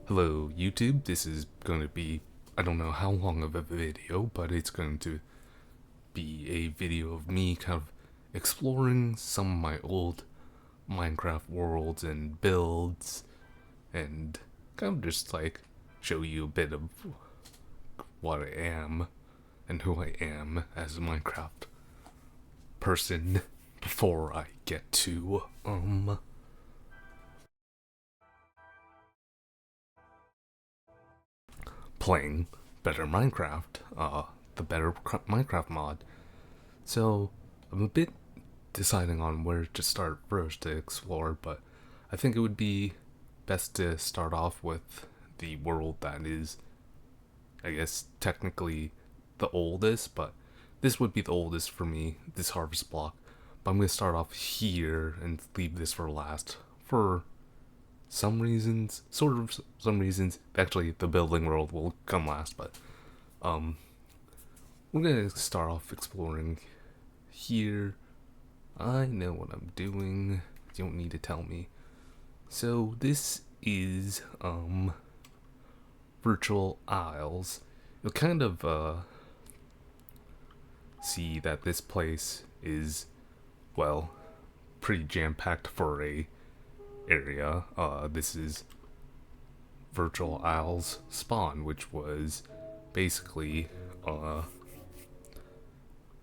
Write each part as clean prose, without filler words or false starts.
Hello YouTube, this is going to be, I don't know how long of a video, but it's going to be a video of me kind of exploring some of my old Minecraft worlds and builds and kind of just like show you a bit of what I am and who I am as a Minecraft person before I get to playing better Minecraft, the better Minecraft mod. So I'm a bit deciding on where to start first to explore, but I think it would be best to start off with the world that is, I guess, technically the oldest, but this would be the oldest for me, this harvest block. But I'm going to start off here and leave this for last for some reasons, sort of some reasons. Actually, the building world will come last, but um, we're going to start off exploring here. I know what I'm doing. You don't need to tell me. So this is Virtual Isles. You'll kind of see that this place is, well, pretty jam-packed for a area. This is Virtual Isles spawn, which was basically,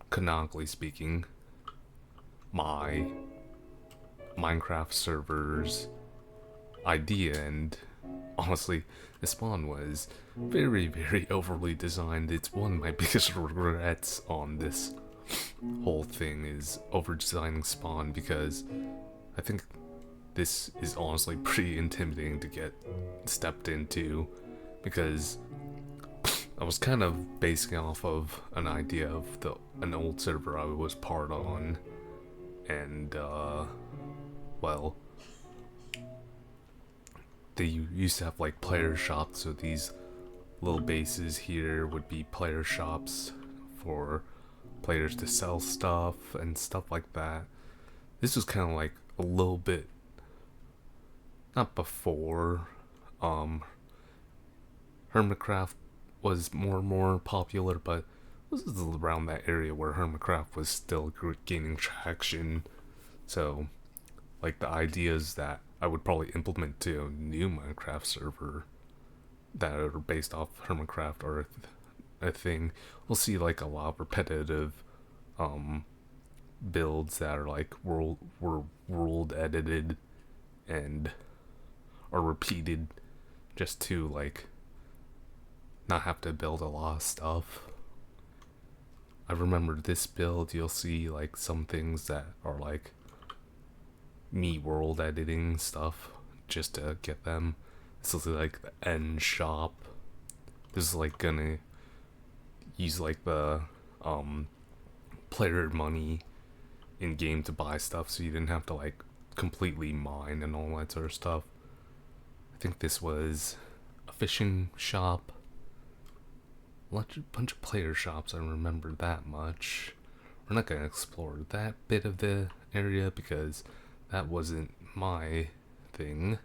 canonically speaking, my Minecraft server's idea, and honestly, the spawn was very, very overly designed. It's one of my biggest regrets on this whole thing is over designing spawn, because I think this is honestly pretty intimidating to get stepped into, because I was kind of basing off of an idea of an old server I was part on, and well, they used to have like player shops, so these little bases here would be player shops for players to sell stuff and stuff like that. This was kind of like a little bit, not before Hermitcraft was more and more popular, but this is around that area where Hermitcraft was still gaining traction. So like the ideas that I would probably implement to a new Minecraft server that are based off Hermitcraft or a thing, we'll see like a lot of repetitive builds that are like world edited and are repeated just to like not have to build a lot of stuff. I remember this build, you'll see like some things that are like me world editing stuff just to get them. This is like the end shop. This is like gonna use like the player money in game to buy stuff, so you didn't have to like completely mine and all that sort of stuff. I think this was a fishing shop. A bunch of player shops, I remember that much. We're not gonna explore that bit of the area because that wasn't my thing.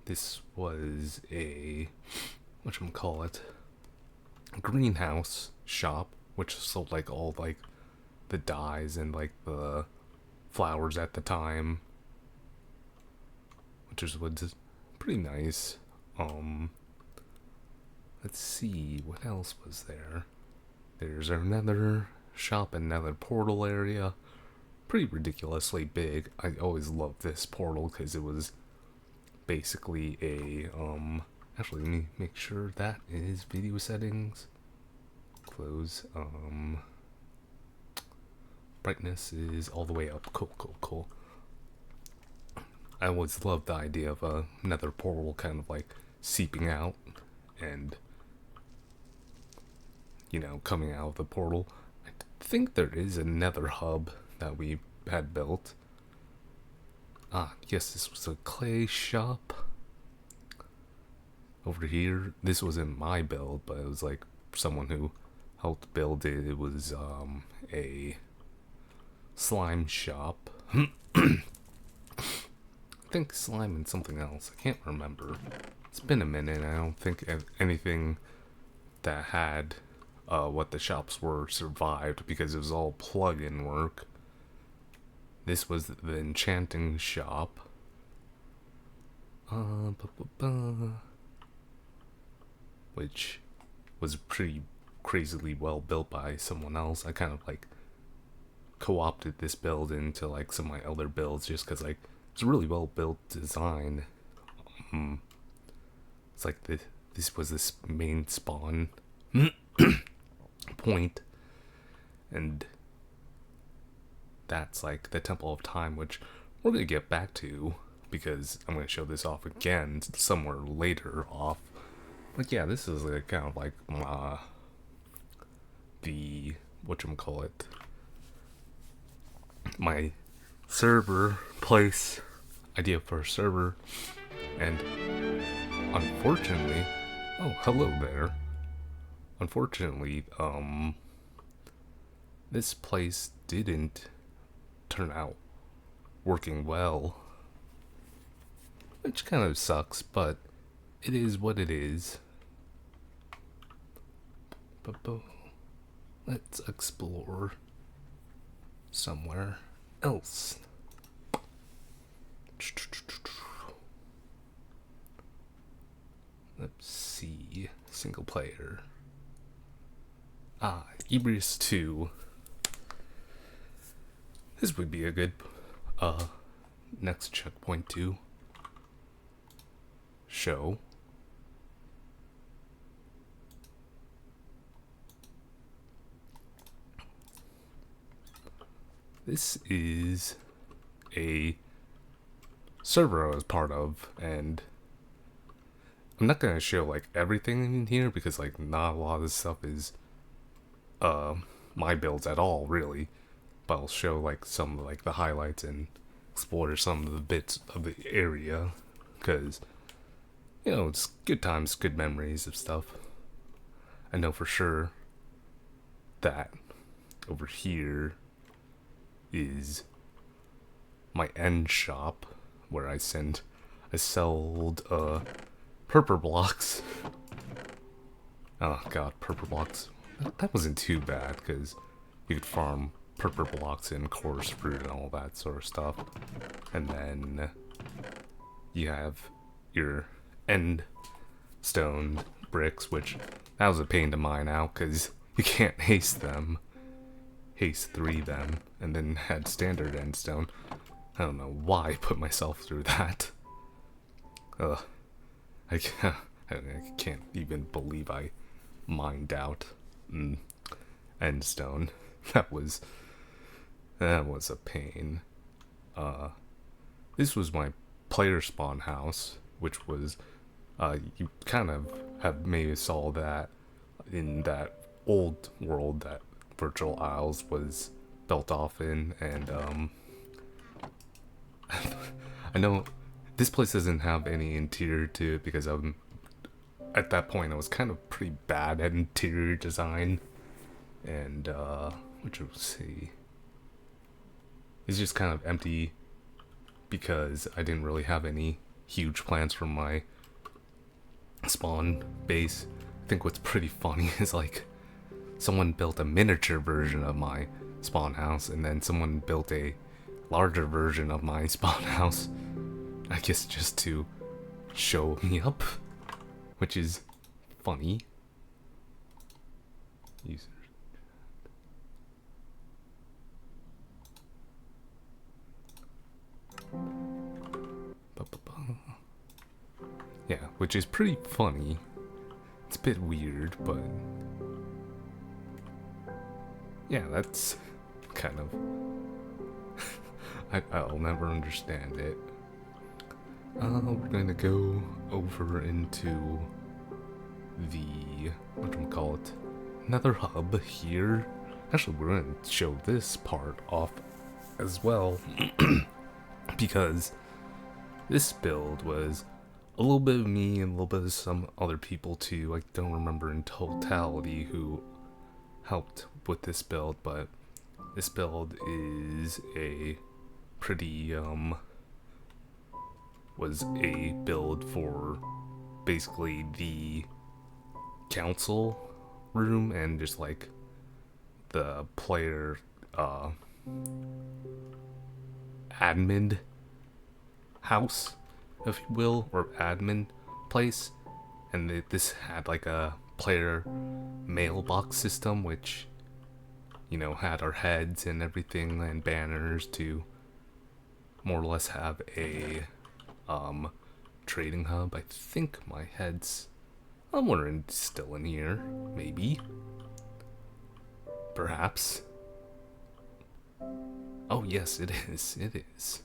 This was a, whatchamacallit, greenhouse shop, which sold like all like the dyes and like the flowers at the time, which was pretty nice. Let's see, what else was there? There's our nether shop and nether portal area. Pretty ridiculously big. I always loved this portal because it was basically a, actually let me make sure that is video settings. Close, brightness is all the way up. Cool. I always loved the idea of a nether portal kind of like seeping out and, you know, coming out of the portal. I think there is a nether hub that we had built. Ah, yes, this was a clay shop. Over here, this wasn't my build, but it was like someone who helped build it. It was a slime shop. think slime and something else. I can't remember. It's been a minute. I don't think anything that had what the shops were survived because it was all plug-in work. This was the enchanting shop. Which was pretty crazily well built by someone else. I kind of like co-opted this build into like some of my other builds just because like it's a really well built design. It's like this was this main spawn point, and that's like the Temple of Time, which we're gonna get back to because I'm gonna show this off again somewhere later off. But yeah, this is like kind of like the whatchamacallit, my server place idea for a server, and unfortunately, oh hello there. Unfortunately, this place didn't turn out working well, which kind of sucks, but it is what it is. But let's explore somewhere else. Let's see. Single player. Ebrius 2. This would be a good next checkpoint to show. This is a server I was part of, and I'm not gonna show like everything in here because like not a lot of this stuff is my builds at all really, but I'll show like some of like the highlights and explore some of the bits of the area because you know it's good times, good memories of stuff. I know for sure that over here is my end shop where I sold purple blocks. Oh god, purple blocks. That wasn't too bad because you could farm purple blocks and coarse fruit and all that sort of stuff. And then you have your end stone bricks, which that was a pain to mine out because you can't haste them. Haste 3 them, and then had standard end stone. I don't know why I put myself through that. I can't even believe I mined out end stone. That was a pain. This was my player spawn house, which was you kind of have maybe saw that in that old world that Virtual Isles was built off in, and I know this place doesn't have any interior to it because at that point I was kind of pretty bad at interior design, and which we'll see. It's just kind of empty because I didn't really have any huge plans for my spawn base. I think what's pretty funny is like someone built a miniature version of my spawn house, and then someone built a larger version of my spawn house, I guess just to show me up, which is funny. Users. Yeah, which is pretty funny. It's a bit weird, but yeah, that's kind of I'll never understand it. We're going to go over into the whatchamacallit, another hub here. Actually, we're going to show this part off as well because this build was a little bit of me and a little bit of some other people too. I don't remember in totality who helped with this build, but this build is a pretty was a build for basically the council room and just like the player admin house, if you will, or admin place. And this had like a player mailbox system, which, you know, had our heads and everything and banners to more or less have a trading hub. I think my head's somewhere still in here, maybe, perhaps. Oh yes, it is. It is.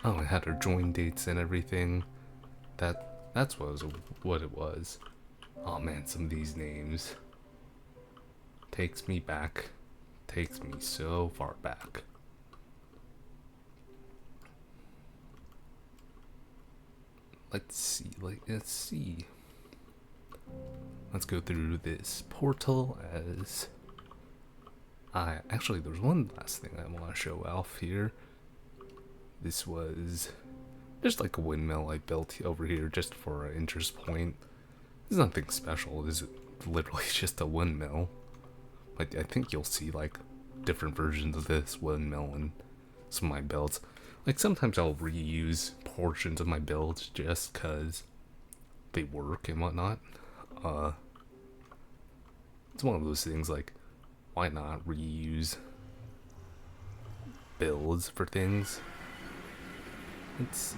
Oh, it had our join dates and everything. That's what it was. Oh man, some of these names takes me back, takes me so far back. Let's see. Let's go through this portal as actually, there's one last thing I want to show off here. This was just like a windmill I built over here just for an interest point. There's nothing special. This is literally just a windmill. But I think you'll see like different versions of this windmill in some of my builds. Like sometimes I'll reuse portions of my builds just cause they work and whatnot. It's one of those things like, why not reuse builds for things? Let's see.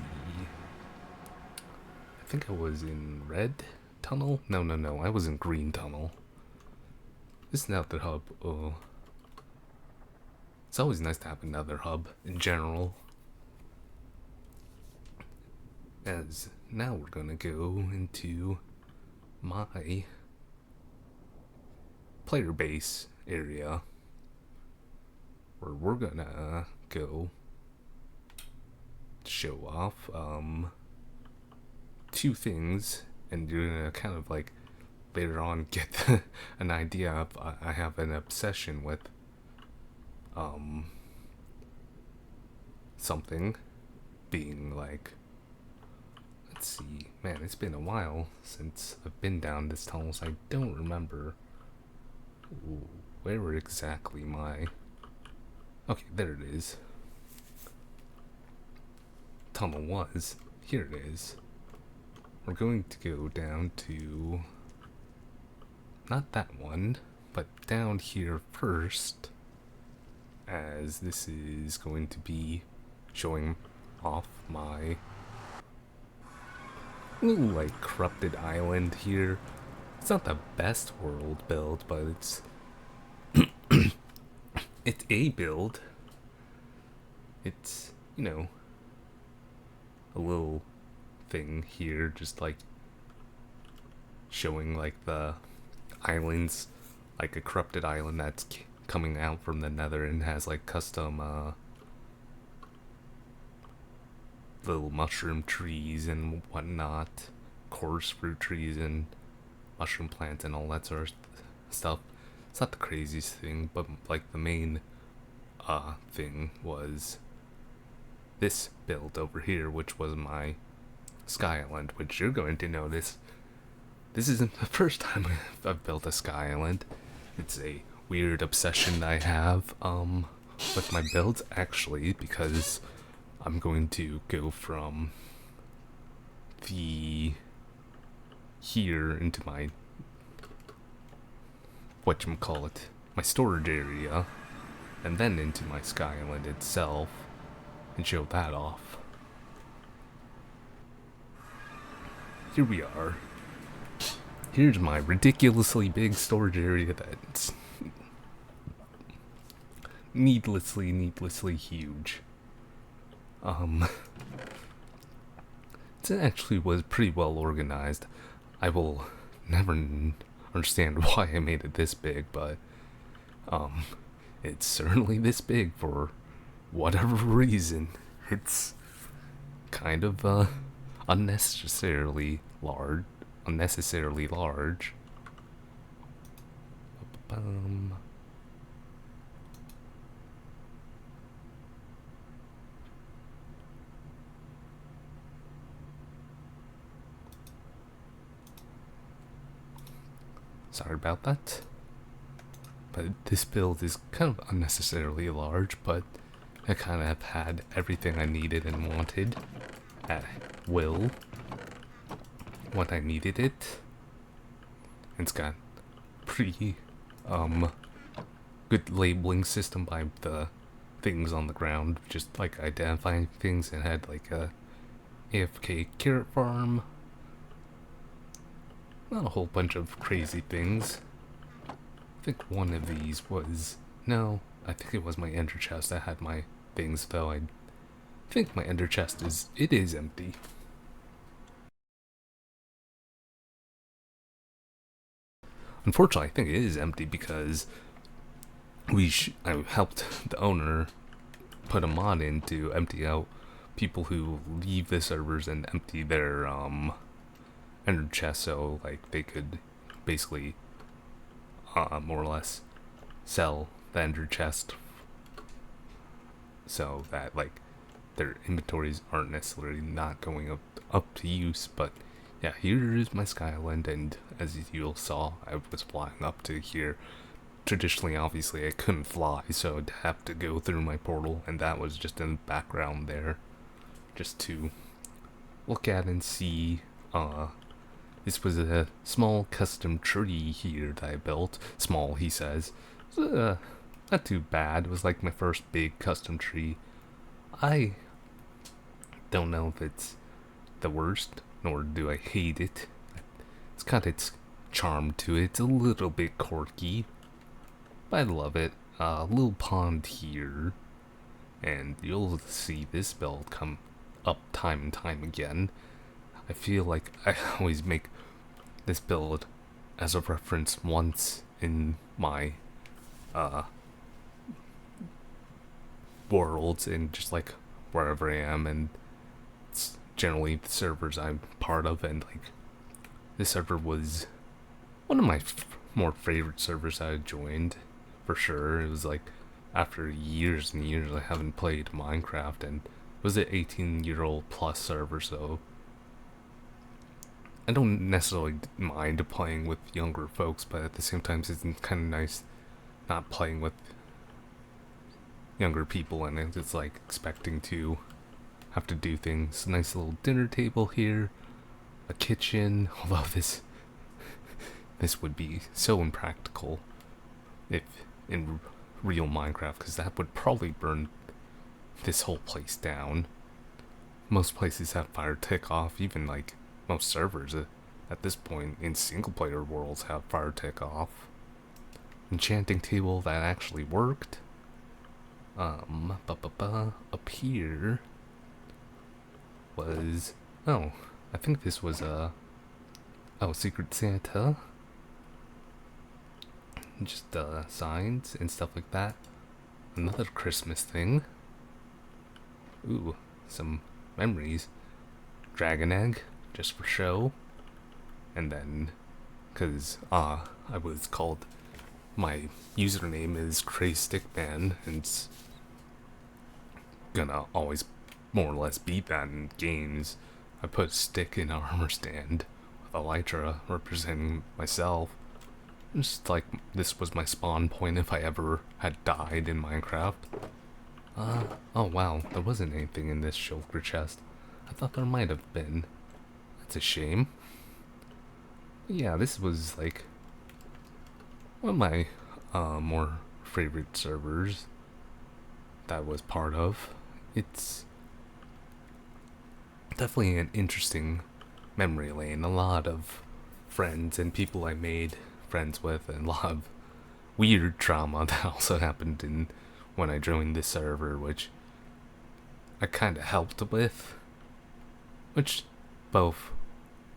I think I was in red tunnel? No, I was in green tunnel. This nether hub, it's always nice to have another hub in general. As now we're gonna go into my player base area where we're gonna go show off two things, and you're gonna kind of like later on get an idea of I have an obsession with something being like, let's see, man, it's been a while since I've been down this tunnel, so I don't remember where exactly my, okay, there it is, tunnel was. Here it is. We're going to go down to not that one, but down here first, as this is going to be showing off my little like corrupted island here. It's not the best world build, but it's it's a build. It's, you know, a little thing here, just like showing like the islands, like a corrupted island that's coming out from the nether and has like custom little mushroom trees and whatnot, coarse fruit trees and mushroom plants and all that sort of stuff. It's not the craziest thing, but like the main thing was this build over here, which was my Sky Island, which you're going to notice. This isn't the first time I've built a Sky Island. It's a weird obsession I have with my builds, actually, because I'm going to go from the here into my whatchamacallit, my storage area, and then into my Sky Island itself, and show that off. Here we are. Here's my ridiculously big storage area that's needlessly huge. It actually was pretty well organized. I will never understand why I made it this big, but it's certainly this big for whatever reason. It's kind of unnecessarily large. Sorry about that. But this build is kind of unnecessarily large, but I kind of had everything I needed and wanted at will when I needed it. It's got pretty good labeling system by the things on the ground, just like identifying things. It had like a AFK carrot farm, not a whole bunch of crazy things. I think one of these was, no, I think it was my ender chest that had my things, though I think my ender chest is empty. Unfortunately, I think it is empty because I helped the owner put a mod in to empty out people who leave the servers and empty their ender chest, so like they could basically more or less sell the ender chest, so that like their inventories aren't necessarily not going up to use. But yeah, here is my Skyland, and as you saw, I was flying up to here. Traditionally, obviously, I couldn't fly, so I'd have to go through my portal, and that was just in the background there, just to look at and see. This was a small custom tree here that I built. Small, he says. Not too bad. It was like my first big custom tree. I don't know if it's the worst, nor do I hate it. It's got its charm to it. It's a little bit quirky, but I love it. Little pond here, and you'll see this build come up time and time again. I feel like I always make this build as a reference once in my worlds, and just like wherever I am, and it's generally the servers I'm part of, and like this server was one of my more favorite servers I joined, for sure. It was like after years and years I haven't played Minecraft, and it was an 18-year-old plus server, so I don't necessarily mind playing with younger folks, but at the same time it's kind of nice not playing with younger people, and it's like expecting to have to do things. Nice little dinner table here, a kitchen, although this would be so impractical if in real Minecraft, because that would probably burn this whole place down. Most places have fire tick off, even like most servers at this point in single player worlds have fire tick off. Enchanting table that actually worked. Up here was, oh, I think this was Secret Santa. Just signs and stuff like that. Another Christmas thing. Ooh, some memories. Dragon egg, just for show. And then, cause I was called, my username is CrazyStickman, and it's gonna always more or less be that in games. I put a stick in an armor stand with Elytra representing myself. Just like this was my spawn point if I ever had died in Minecraft. Oh wow, there wasn't anything in this shulker chest. I thought there might have been. That's a shame. But yeah, this was like one of my more favorite servers that I was part of. It's definitely an interesting memory lane. A lot of friends and people I made friends with, and a lot of weird trauma that also happened in when I joined this server, which I kind of helped with, which both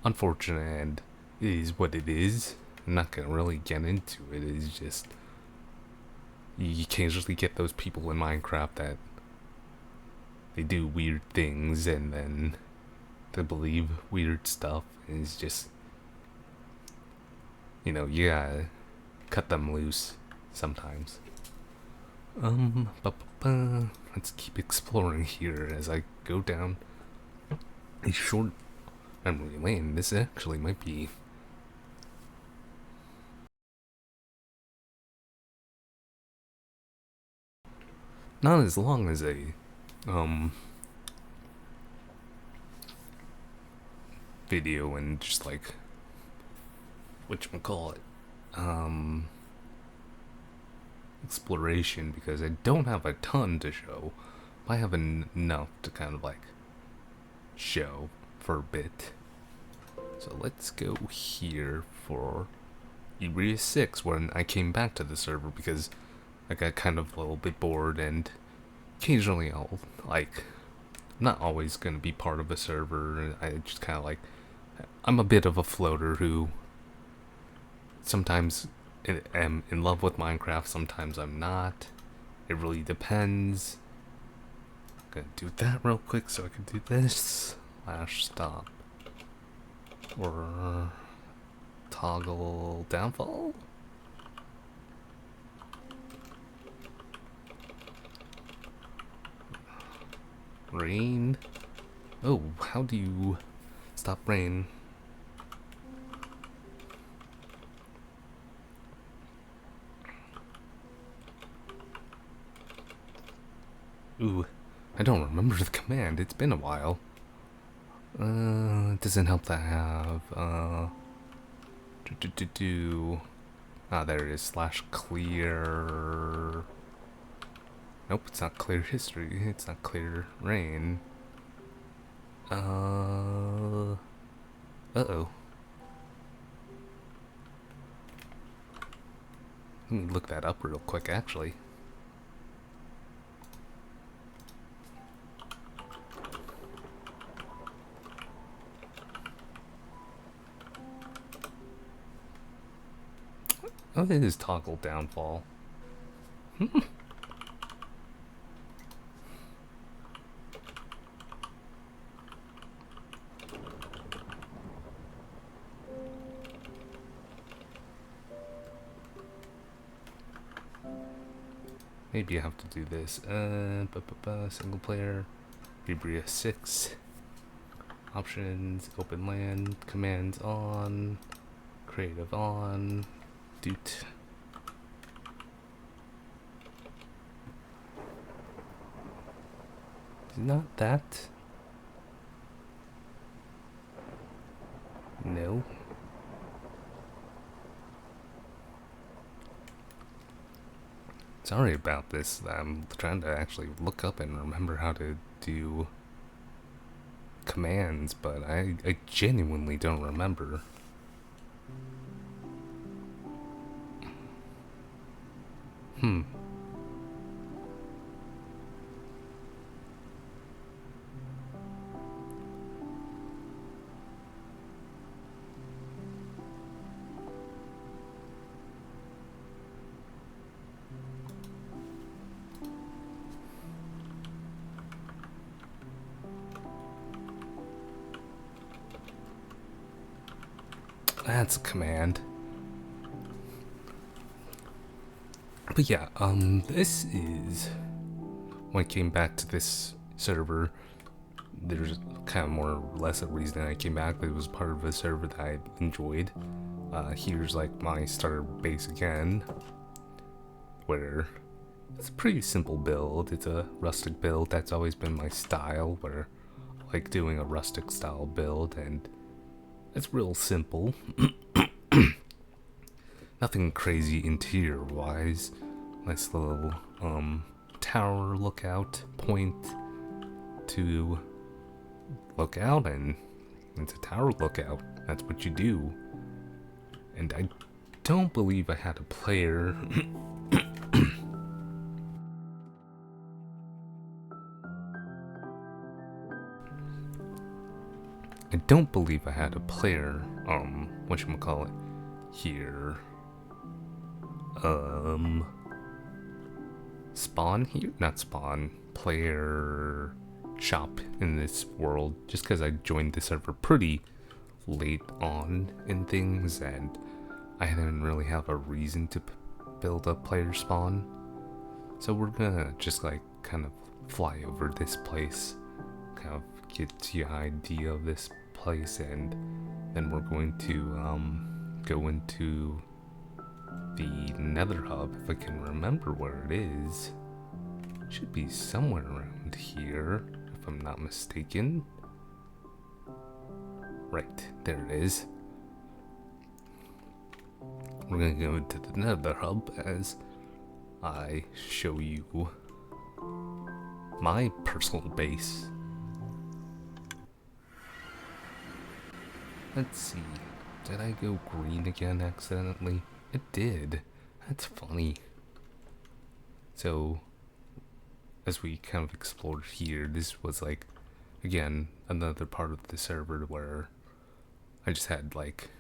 unfortunate and is what it is. I'm not gonna really get into it. It's just you occasionally get those people in Minecraft that they do weird things and then they believe weird stuff, and it's just, you know, you gotta cut them loose sometimes. Let's keep exploring here as I go down a short memory lane. This actually might be not as long as a video and just like whatchamacallit, exploration, because I don't have a ton to show. I have enough to kind of like show for a bit. So let's go here for Ibria 6 when I came back to the server because I got kind of a little bit bored, and occasionally I'll like, I'm not always going to be part of a server. I just kind of like, I'm a bit of a floater who sometimes am in love with Minecraft, sometimes I'm not. It really depends. I'm gonna do that real quick so I can do this. /stop. Or toggle downfall? Rain? Oh, how do you stop rain? Ooh, I don't remember the command. It's been a while. It doesn't help that I have, there it is, /clear. Nope, it's not clear history. It's not clear rain. Uh-oh. Let me look that up real quick, actually. Oh, it is toggle downfall. Maybe I have to do this. Single player, Ibria 6. Options, open land, commands on, creative on, doot. Is not that? No. Sorry about this. I'm trying to actually look up and remember how to do commands, but I genuinely don't remember. That's a command. But yeah, this is when I came back to this server. There's kind of more or less a reason I came back, but it was part of a server that I enjoyed. Here's like my starter base again, where it's a pretty simple build. It's a rustic build. That's always been my style, where I like doing a rustic style build, and it's real simple. Nothing crazy interior wise. Nice little tower lookout point to look out, and it's a tower lookout. That's what you do. And I don't believe I had a player I don't believe I had a player, whatchamacallit, here. Spawn here? Not spawn. Player shop in this world, just because I joined the server pretty late on in things, and I didn't really have a reason to build a player spawn. So we're gonna just like kind of fly over this place, kind of get the idea of this place, and then we're going to go into the Nether Hub, if I can remember where it is. should be somewhere around here, if I'm not mistaken. Right, there it is. We're gonna go into the Nether Hub as I show you my personal base. Let's see, did I go green again accidentally? It did. That's funny. So, as we kind of explored here, this was like, again, another part of the server where I just had like,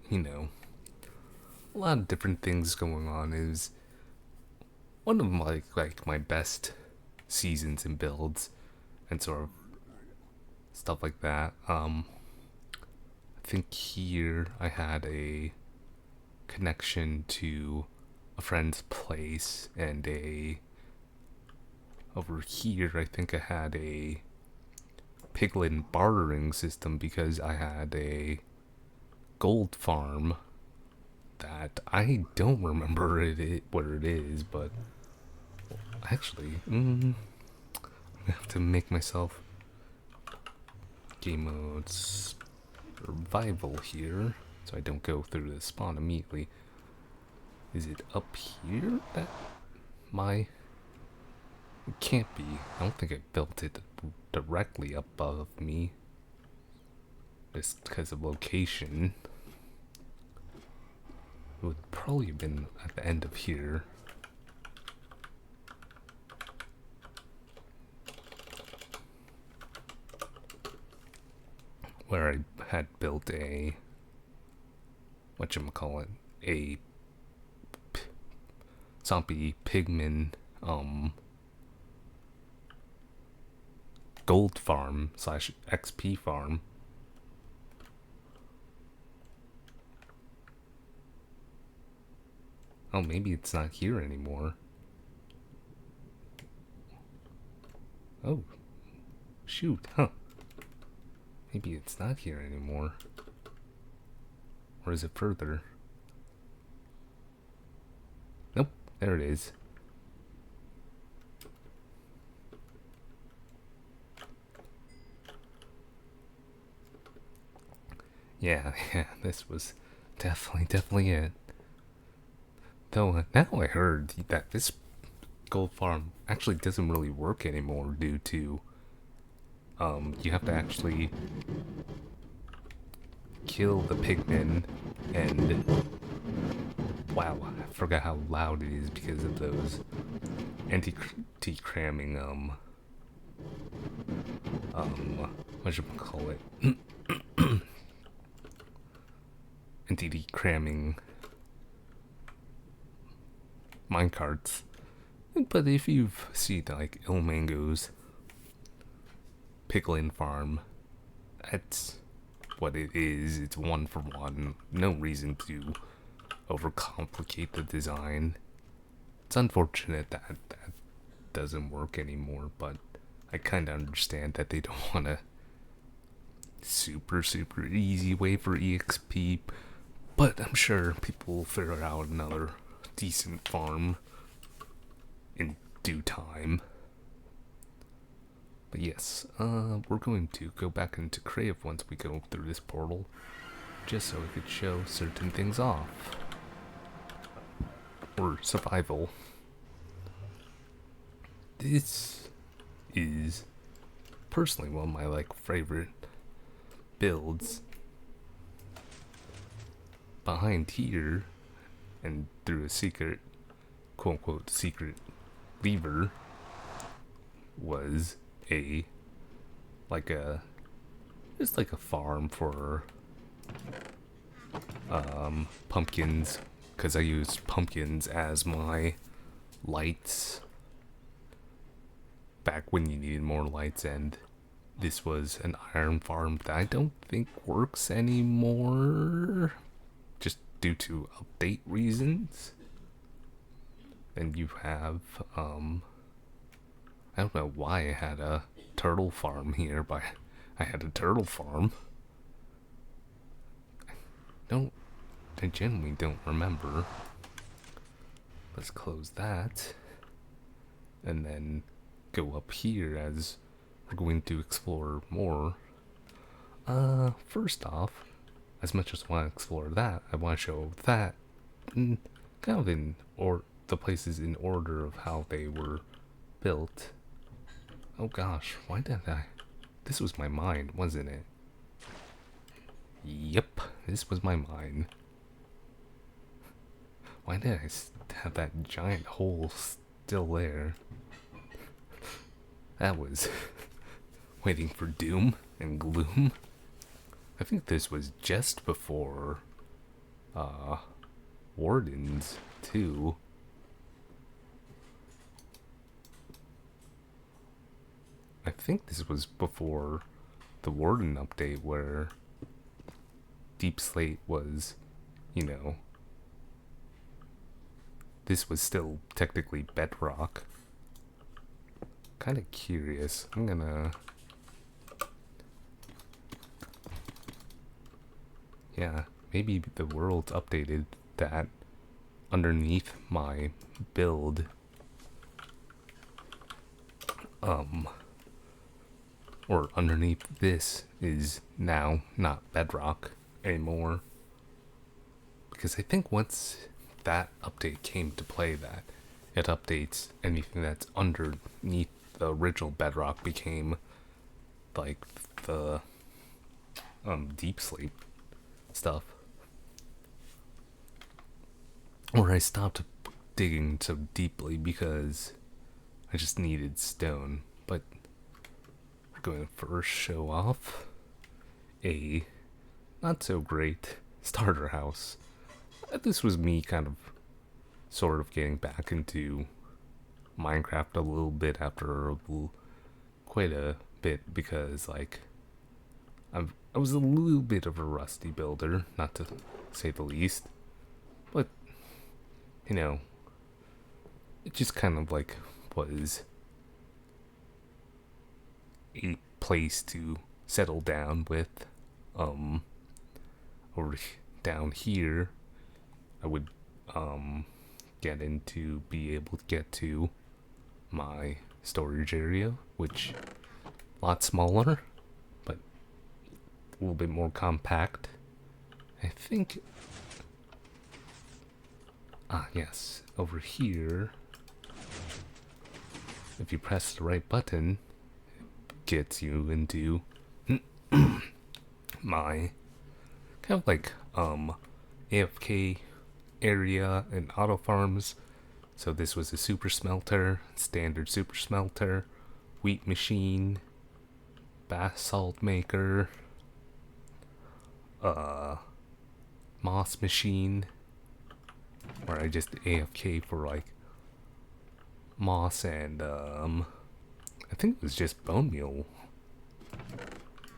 you know, a lot of different things going on. It was one of like my best seasons and builds and sort of stuff like that. I think here I had a connection to a friend's place, and over here I think I had a piglin bartering system because I had a gold farm that I don't remember where it is, but actually, I'm gonna have to make myself game mode survival here so I don't go through the spawn immediately. Is it up here that it can't be. I don't think I built it directly above me just because of location. It would probably have been at the end of here. Where I had built a, whatchamacallit, a zombie pigman, gold farm / XP farm. Oh, maybe it's not here anymore. Oh, shoot, huh. Maybe it's not here anymore. Or is it further? Nope, there it is. Yeah, this was definitely it. Though now I heard that this gold farm actually doesn't really work anymore due to you have to actually kill the pigmen, and wow, I forgot how loud it is because of those anti-cramming whatchamacallit, anti-cramming minecarts. But if you've seen like Ilmango's piglin farm, that's what it is. It's 1-for-1. No reason to overcomplicate the design. It's unfortunate that that doesn't work anymore, but I kind of understand that they don't want a super easy way for EXP, but I'm sure people will figure out another decent farm in due time. But yes, we're going to go back into Crave once we go through this portal, just so we could show certain things off. Or survival. This is personally one of my favorite builds. Behind here, and through a secret, quote unquote secret lever, was just like a farm for pumpkins, because I used pumpkins as my lights back when you needed more lights, and this was an iron farm that I don't think works anymore just due to update reasons. And you have I don't know why I had a turtle farm here, but I had a turtle farm. I genuinely don't remember. Let's close that. And then go up here as we're going to explore more. First off, as much as I want to explore that, I want to show that kind of in or the places in order of how they were built. Oh gosh, why did I? This was my mine, wasn't it? Yep, this was my mine. Why did I have that giant hole still there? That was waiting for doom and gloom. I think this was just before Wardens too. I think this was before the Warden update where Deep Slate was, you know, this was still technically Bedrock. Kind of curious. I'm gonna... Yeah, maybe the world updated that underneath my build. Or underneath this is now not Bedrock anymore. Because I think once that update came to play, that it updates anything that's underneath the original Bedrock became like the Deep Sleep stuff. Or I stopped digging so deeply because I just needed stone. But we're going to first show off a not so great starter house. This was me kind of sort of getting back into Minecraft a little bit after quite a bit because like I was a little bit of a rusty builder, not to say the least, but you know, it just kind of like was a place to settle down with. Over down here I would get into be able to get to my storage area, which a lot smaller but a little bit more compact. I think yes, over here if you press the right button it gets you into my kind of like AFK area and auto farms. So this was a super smelter, standard super smelter, wheat machine, basalt maker, moss machine, where I just AFK for like moss and I think it was just bone meal.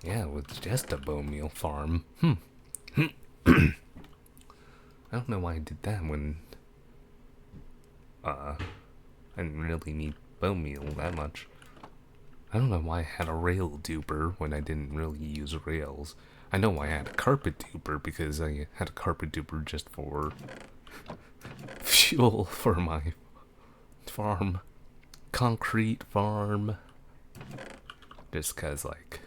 Yeah, it was just a bone meal farm. I don't know why I did that when I didn't really need bone meal that much. I don't know why I had a rail duper when I didn't really use rails. I know why I had a carpet duper because I had a carpet duper just for fuel for my farm. Concrete farm. Just cause like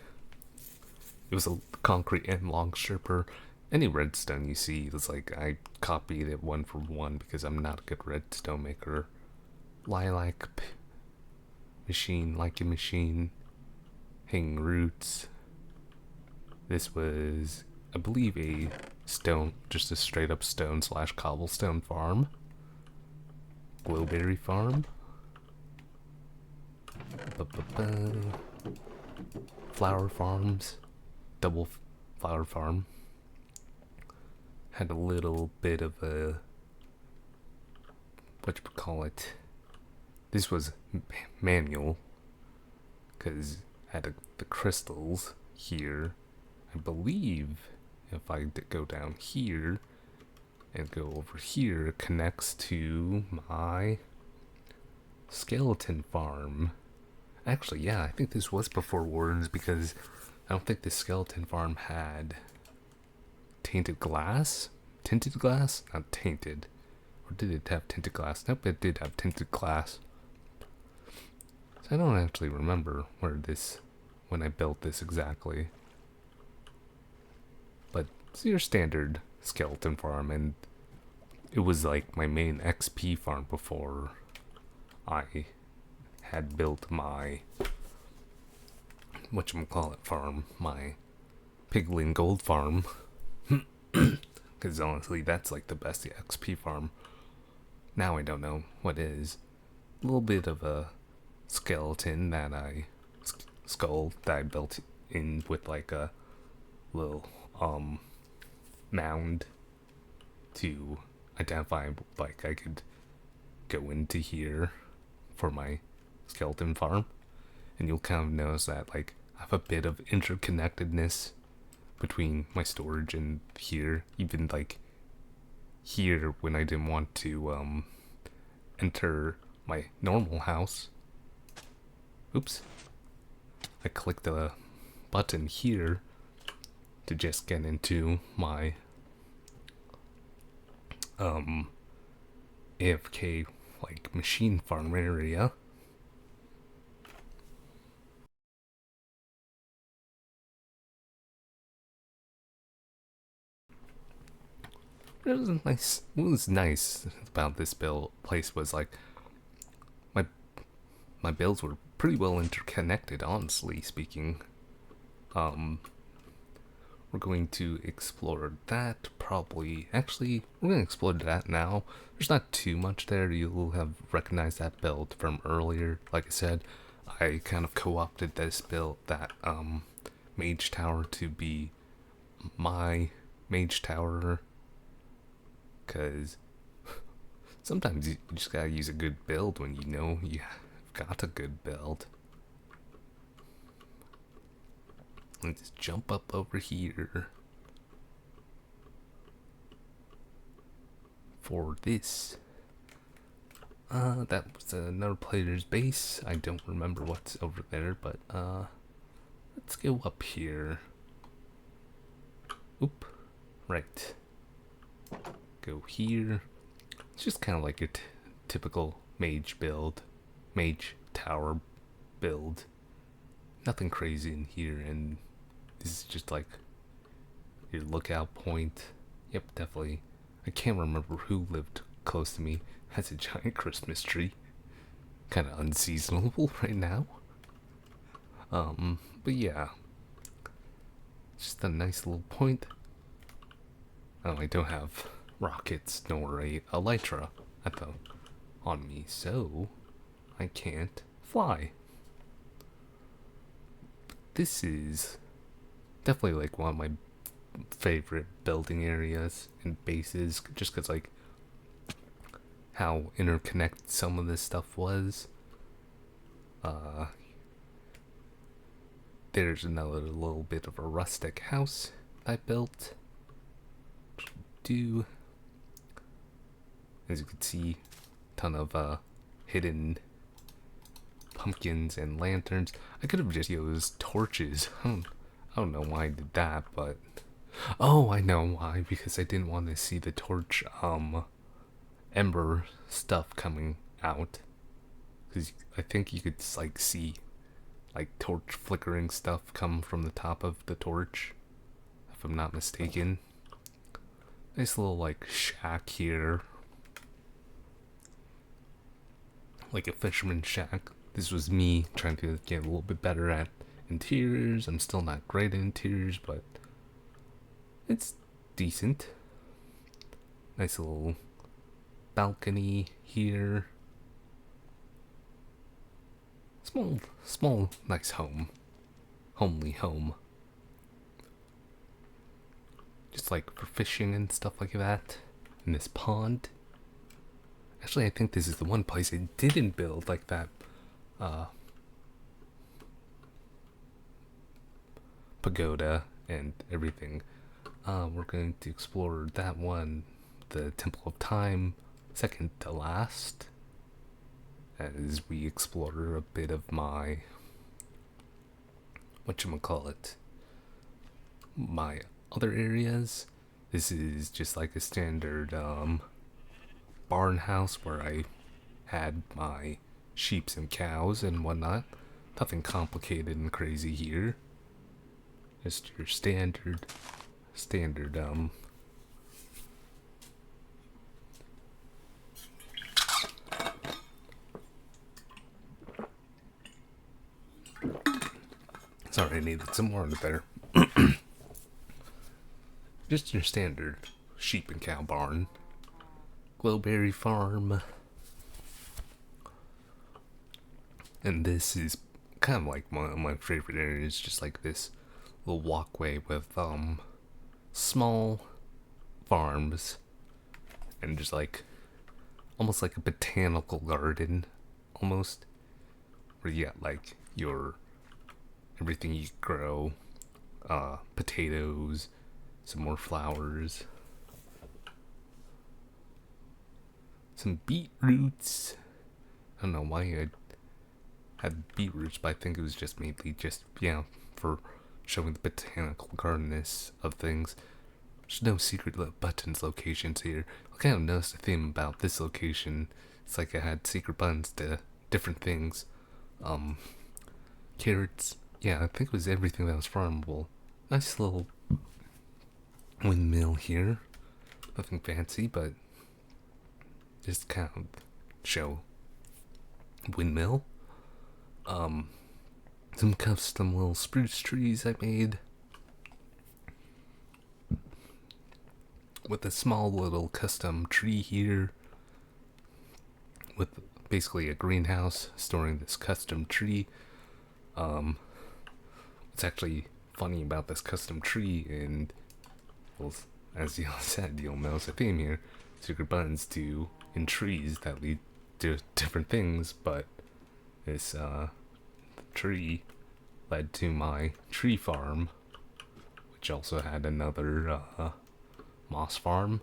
it was a concrete and long stripper. Any redstone you see is like I copied it one for one because I'm not a good redstone maker. Lilac machine, like a machine, hanging roots. This was, I believe, a stone, just a straight up stone / cobblestone farm. Glowberry farm. Flower farms. Double flower farm. Had a little bit of a, what you call it, this was manual because had the crystals here. I believe if I go down here and go over here, it connects to my skeleton farm. Actually, yeah, I think this was before Wardens because I don't think the skeleton farm had tainted glass? Tinted glass? Not tainted. Or did it have tinted glass? Nope, it did have tinted glass. So I don't actually remember when I built this exactly. But it's your standard skeleton farm, and it was like my main XP farm before I had built my whatchamacallit farm, my piglin gold farm. Because honestly, that's like the best XP farm. Now I don't know what is. A little bit of a skeleton that skull that I built in with like a little mound to identify, like I could go into here for my skeleton farm, and you'll kind of notice that like I have a bit of interconnectedness between my storage and here. Even like here, when I didn't want to enter my normal house, oops, I clicked the button here to just get into my AFK like machine farm area. What was nice about this place was like my my builds were pretty well interconnected, honestly speaking. We're going to explore that probably. Actually, we're going to explore that now. There's not too much there. You'll have recognized that build from earlier. Like I said, I kind of co-opted this build, that mage tower, to be my mage tower, because sometimes you just gotta use a good build when you know you've got a good build. Let's jump up over here for this. That was another player's base. I don't remember what's over there, but let's go up here. Oop, right. Go here. It's just kind of like a typical mage build, mage tower build. Nothing crazy in here, and this is just like your lookout point. Yep, definitely. I can't remember who lived close to me. Has a giant Christmas tree. Kind of unseasonable right now. But yeah. Just a nice little point. Oh, I don't have rockets nor a elytra on me, so I can't fly. This is definitely like one of my favorite building areas and bases, just because like how interconnected some of this stuff was. There's another little bit of a rustic house I built. As you can see, ton of hidden pumpkins and lanterns. I could have just used torches. I don't know why I did that, but oh, I know why. Because I didn't want to see the torch ember stuff coming out. Because I think you could like see like torch flickering stuff come from the top of the torch, if I'm not mistaken. Nice little like shack here, like a fisherman shack. This was me trying to get a little bit better at interiors. I'm still not great at interiors, but it's decent. Nice little balcony here. Small, nice home. Homely home. Just like for fishing and stuff like that. In this pond. Actually, I think this is the one place I didn't build like that. Pagoda and everything. We're going to explore that one. The Temple of Time, second to last. As we explore a bit of my my other areas. This is just like a standard barn house where I had my sheeps and cows and whatnot. Nothing complicated and crazy here. Just your standard sorry, I needed some water there. Just your standard sheep and cow barn. Glowberry Farm. And this is kind of like one of my favorite areas, just like this little walkway with small farms and just like almost like a botanical garden almost, where you got like your everything you grow, potatoes, some more flowers, some beetroots. I don't know why I had beetroots, but I think it was just mainly just, for showing the botanical gardenness of things. There's no secret buttons locations here. I kind of noticed a theme about this location. It's like I had secret buttons to different things. Carrots. Yeah, I think it was everything that was farmable. Nice little windmill here. Nothing fancy, but just kind of show windmill. Some custom little spruce trees I made with a small little custom tree here with basically a greenhouse storing this custom tree. What's actually funny about this custom tree, and well, as y'all said, you'll notice a theme here. Secret buttons do in trees that lead to different things, but this tree led to my tree farm, which also had another moss farm.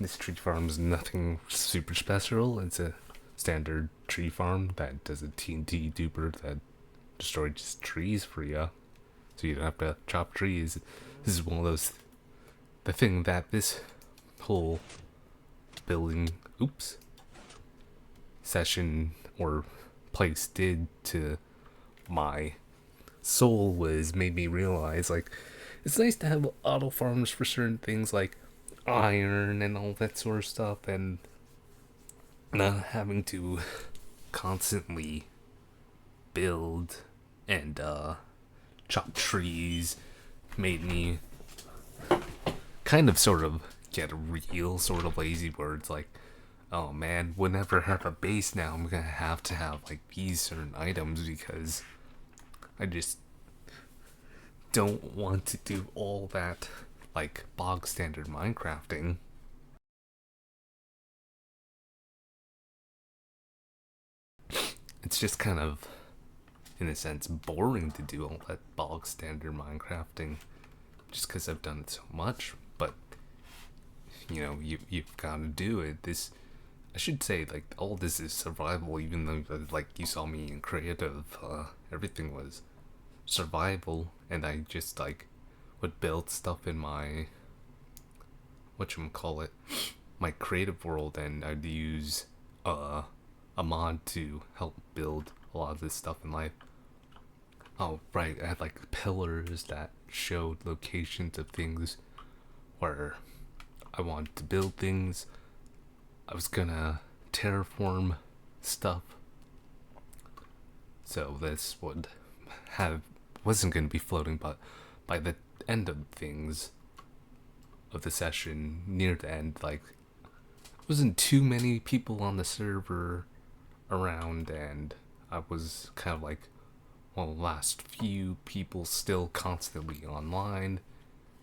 This tree farm is nothing super special. It's a standard tree farm that does a TNT duper that destroys trees for you, so you don't have to chop trees. This is one of those, the thing that this whole building, session or place did to my soul was made me realize, like, it's nice to have auto farms for certain things like iron and all that sort of stuff, and not having to constantly build and chop trees made me kind of sort of get real sort of lazy, where it's like, oh man, whenever I have a base now, I'm gonna have to have like these certain items because I just don't want to do all that like bog standard Minecrafting. It's just kind of, in a sense, boring to do all that bog standard Minecrafting just because I've done it so much. But you've got to do it. This, I should say, like, all this is survival, even though, like, you saw me in creative, everything was survival, and I just, like, would build stuff in my, whatchamacallit, my creative world, and I'd use, a mod to help build a lot of this stuff in life. Oh, right, I had, like, pillars that showed locations of things where I wanted to build things. I was gonna terraform stuff, so this wasn't gonna be floating, but by the end of things of the session, near the end, like, wasn't too many people on the server around, and I was kind of like one of the last few people still constantly online,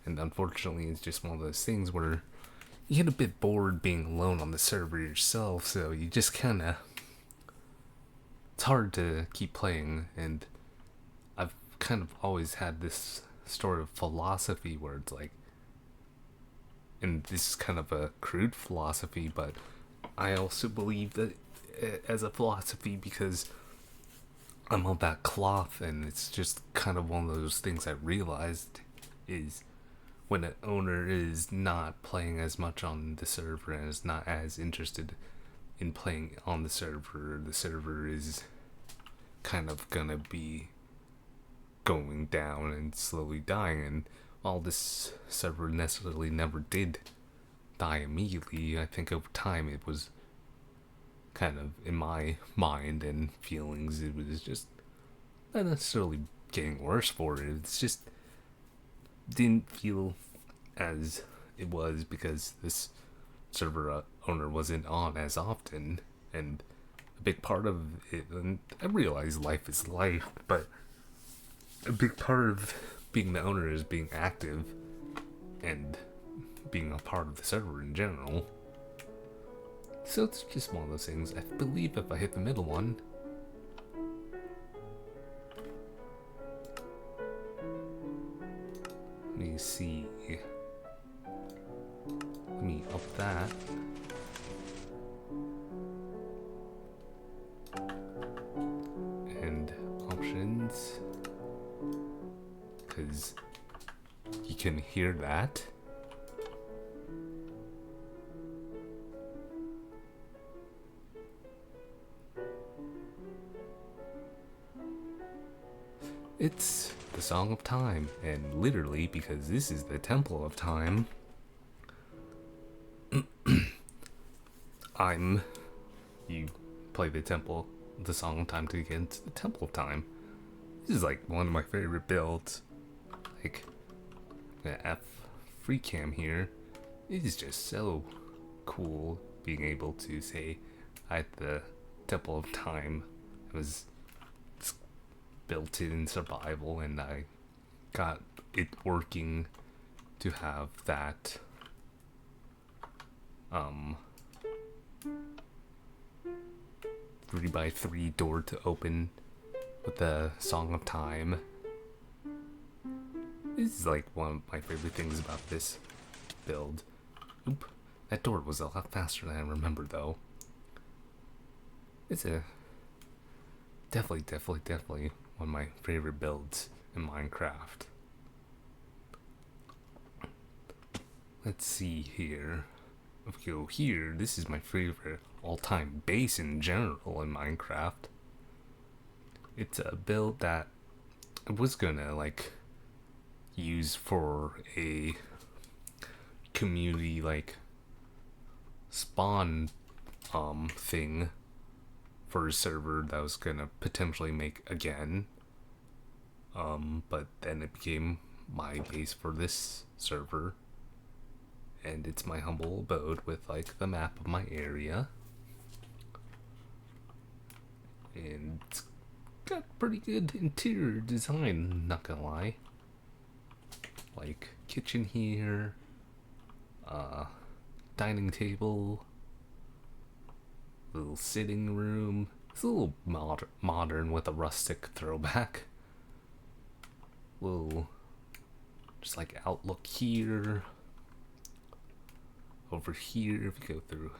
and unfortunately it's just one of those things where you get a bit bored being alone on the server yourself, so you just kind of, it's hard to keep playing. And I've kind of always had this sort of philosophy where it's like, and this is kind of a crude philosophy, but I also believe that as a philosophy because I'm of that cloth, and it's just kind of one of those things I realized is when an owner is not playing as much on the server and is not as interested, in playing on the server is kind of gonna be going down and slowly dying. And while this server necessarily never did die immediately, I think over time it was kind of, in my mind and feelings, it was just not necessarily getting worse for it. It's just didn't feel as it was because this server owner wasn't on as often. And a big part of it, and I realize life is life, but a big part of being the owner is being active and being a part of the server in general. So it's just one of those things. I believe if I hit the middle one, let me see. Let me up that. And options. Because you can hear that. It's the Song of Time, and literally, because this is the Temple of Time, you play the Song of Time to get into the Temple of Time. This is like one of my favorite builds. Like, the F free cam here is just so cool being able to say at the Temple of Time. It was built in survival, and I got it working to have that 3x3 door to open with the Song of Time. This is like one of my favorite things about this build. Oop, that door was a lot faster than I remember though. It's a definitely one of my favorite builds in Minecraft. Let's see here. If we go here, this is my favorite all-time base in general in Minecraft. It's a build that I was gonna like use for a community like spawn thing for a server that I was gonna potentially make again. But then it became my base for this server. And it's my humble abode with like the map of my area. And it's got pretty good interior design, not gonna lie. Like kitchen here, dining table, little sitting room. It's a little modern with a rustic throwback. Little just like outlook here. Over here, if you go through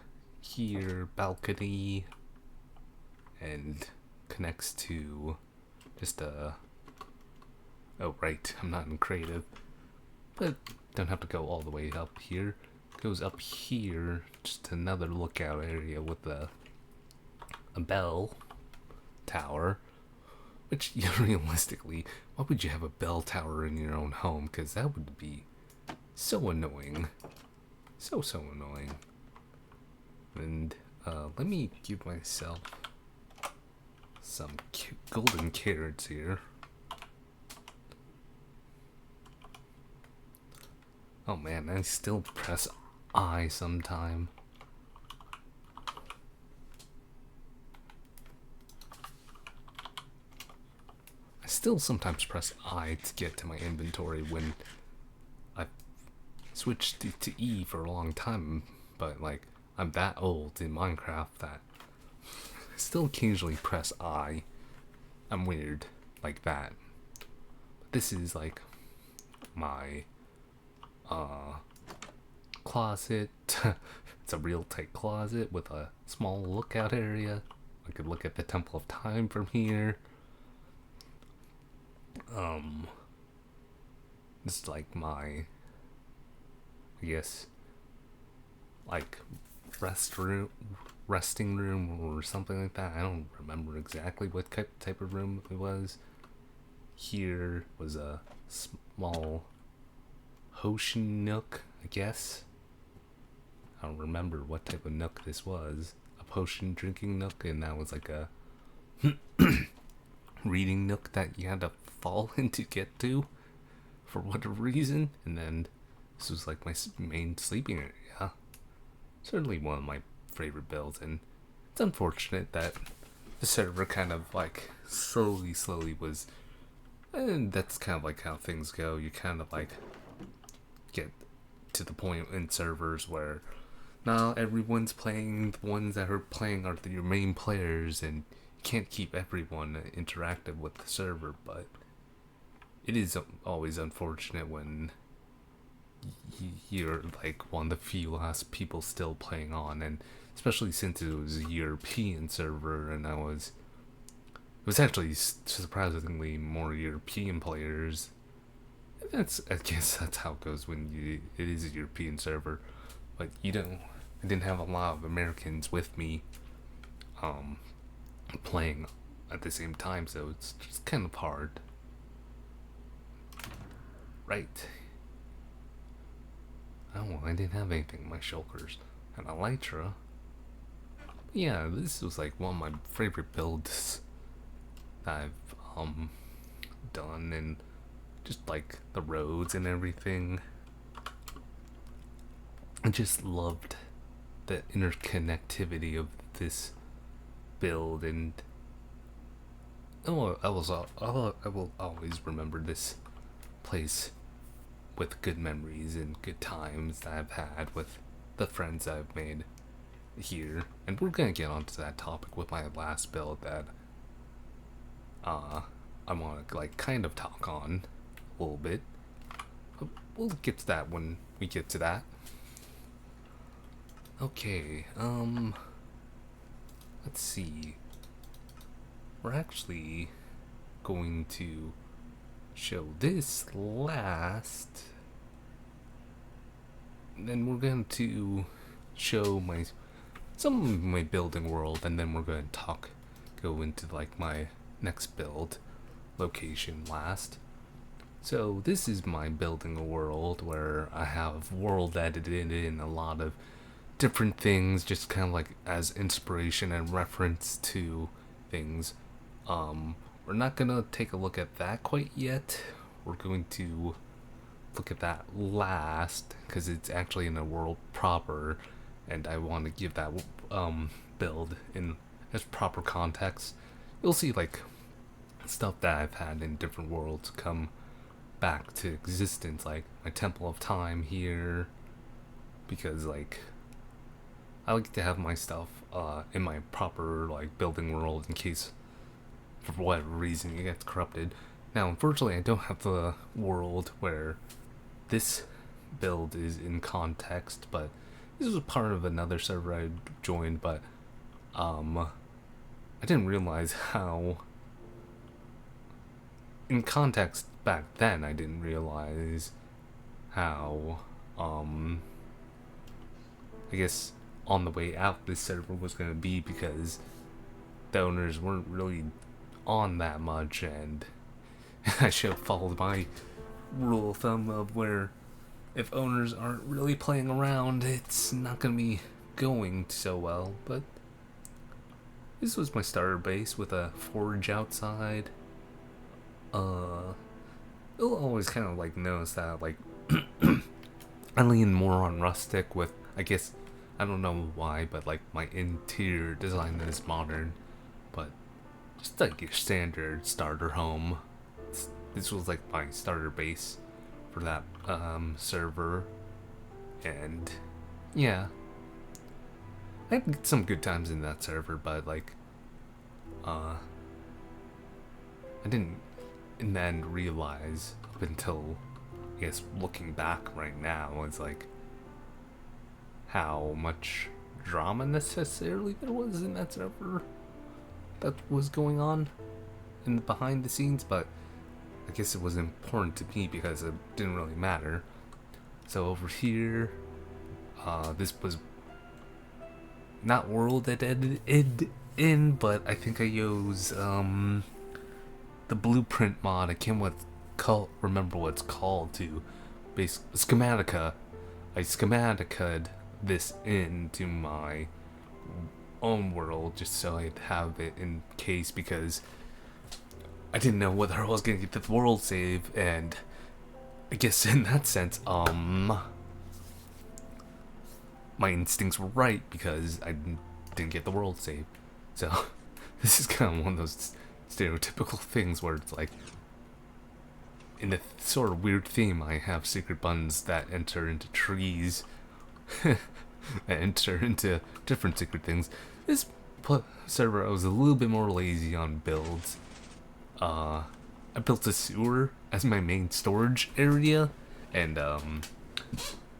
here, balcony, and connects to just a, oh right, I'm not in creative, but don't have to go all the way up here. Goes up here, just another lookout area with a bell tower, which realistically, why would you have a bell tower in your own home? Because that would be so annoying. So annoying. And let me give myself some golden carrots here. Oh man, I still press I sometime. I still sometimes press I to get to my inventory when I switched to E for a long time, but like I'm that old in Minecraft that I still occasionally press I. I'm weird like that. But this is like my closet. It's a real tight closet with a small lookout area. I could look at the Temple of Time from here. It's like my, I guess, like resting room or something like that. I don't remember exactly what type of room it was. Here was a small Hoshin nook, I guess. I don't remember what type of nook this was. A potion drinking nook, and that was like a reading nook that you had to fall in to get to for whatever reason. And then this was like my main sleeping area. Certainly one of my favorite builds, and it's unfortunate that the server kind of like slowly was, and that's kind of like how things go. You kind of like get to the point in servers where now everyone's playing. The ones that are playing are your main players, and you can't keep everyone interactive with the server. But it is always unfortunate when you're like one of the few last people still playing on, and especially since it was a European server, and it was actually surprisingly more European players. I guess that's how it goes when it is a European server, but I didn't have a lot of Americans with me, playing at the same time, so it's just kind of hard. Right. Oh, I didn't have anything in my shulkers. And elytra. Yeah, this was like one of my favorite builds that I've done, and just like the roads and everything. I just loved the interconnectivity of this build, and I will always remember this place with good memories and good times that I've had with the friends I've made here. And we're gonna get onto that topic with my last build that I want to like kind of talk on a little bit. But we'll get to that when we get to that. Okay, let's see. We're actually going to show this last, and then we're going to show some of my building world, and then we're going to go into like my next build location last. So this is my building a world where I have world edited in a lot of different things, just kind of like as inspiration and reference to things. We're not gonna take a look at that quite yet. We're going to look at that last, because it's actually in a world proper, and I want to give that build in its proper context. You'll see like stuff that I've had in different worlds come back to existence, like my Temple of Time here, because like I like to have my stuff in my proper like building world in case for whatever reason it gets corrupted. Now, unfortunately, I don't have the world where this build is in context, but this was a part of another server I joined, but I didn't realize how in context back then. I didn't realize how I guess on the way out this server was going to be, because the owners weren't really on that much, and I should have followed my rule of thumb of where if owners aren't really playing around, it's not going to be going so well. But this was my starter base with a forge outside. You'll always kind of like notice that like I lean more on rustic with, I guess, I don't know why, but like my interior design is modern, but just like your standard starter home. This was like my starter base for that server, and yeah, I had some good times in that server, but like I didn't in the end realize up until, I guess, looking back right now, it's like how much drama necessarily there was in that server that was going on in the behind the scenes, but I guess it was important to me because it didn't really matter. So over here, this was not world edited in, but I think I use the blueprint mod. I can't remember what it's called to base schematica. I schematica'd this into my own world just so I'd have it in case, because I didn't know whether I was gonna get the world save, and I guess in that sense, my instincts were right because I didn't get the world save. So this is kind of one of those stereotypical things where it's like, in a sort of weird theme, I have secret buttons that enter into trees, that enter into different secret things. This server, I was a little bit more lazy on builds. I built a sewer as my main storage area, and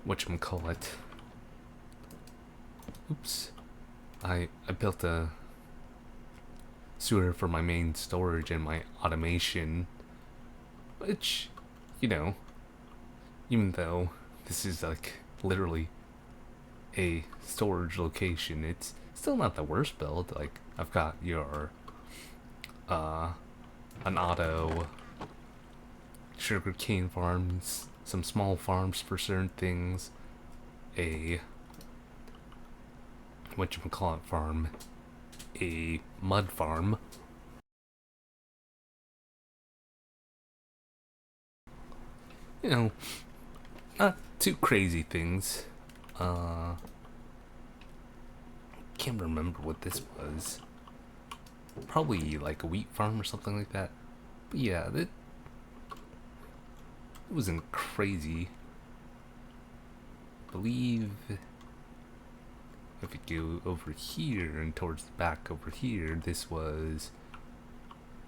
whatchamacallit. Oops. I built a sewer for my main storage and my automation, which, you know, even though this is like literally a storage location, it's still not the worst build. Like, I've got your an auto sugar cane farms, some small farms for certain things, a whatchamacallit farm, a mud farm, you know, not too crazy things. Can't remember what this was. Probably like a wheat farm or something like that. But yeah, it wasn't crazy. I believe if we go over here and towards the back over here, this was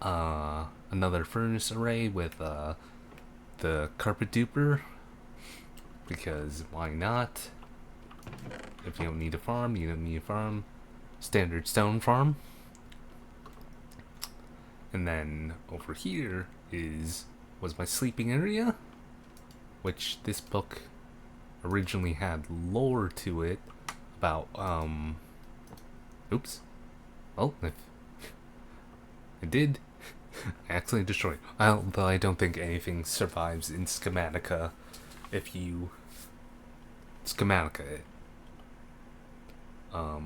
another furnace array with the carpet duper, because why not? If you don't need a farm, you don't need a farm. Standard stone farm. And then over here was my sleeping area, which this book originally had lore to it about oops. Well, if I did, I accidentally destroyed. Although I don't think anything survives in Schematica if you Schematica it. I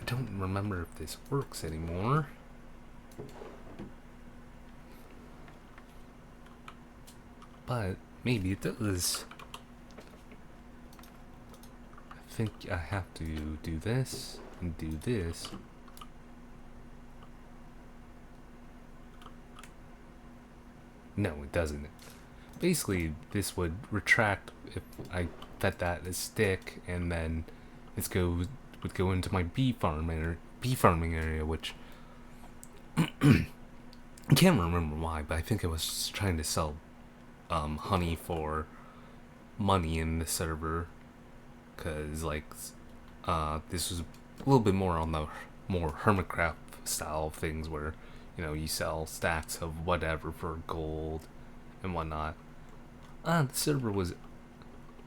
don't remember if this works anymore. But maybe it does. I think I have to do this and do this. No, it doesn't. Basically, this would retract if I fed that a stick, and then this would go into my bee farming area, which I can't remember why, but I think I was trying to sell honey for money in the server, because like this was a little bit more on the more hermitcraft style of things, where you know you sell stacks of whatever for gold and whatnot. The server was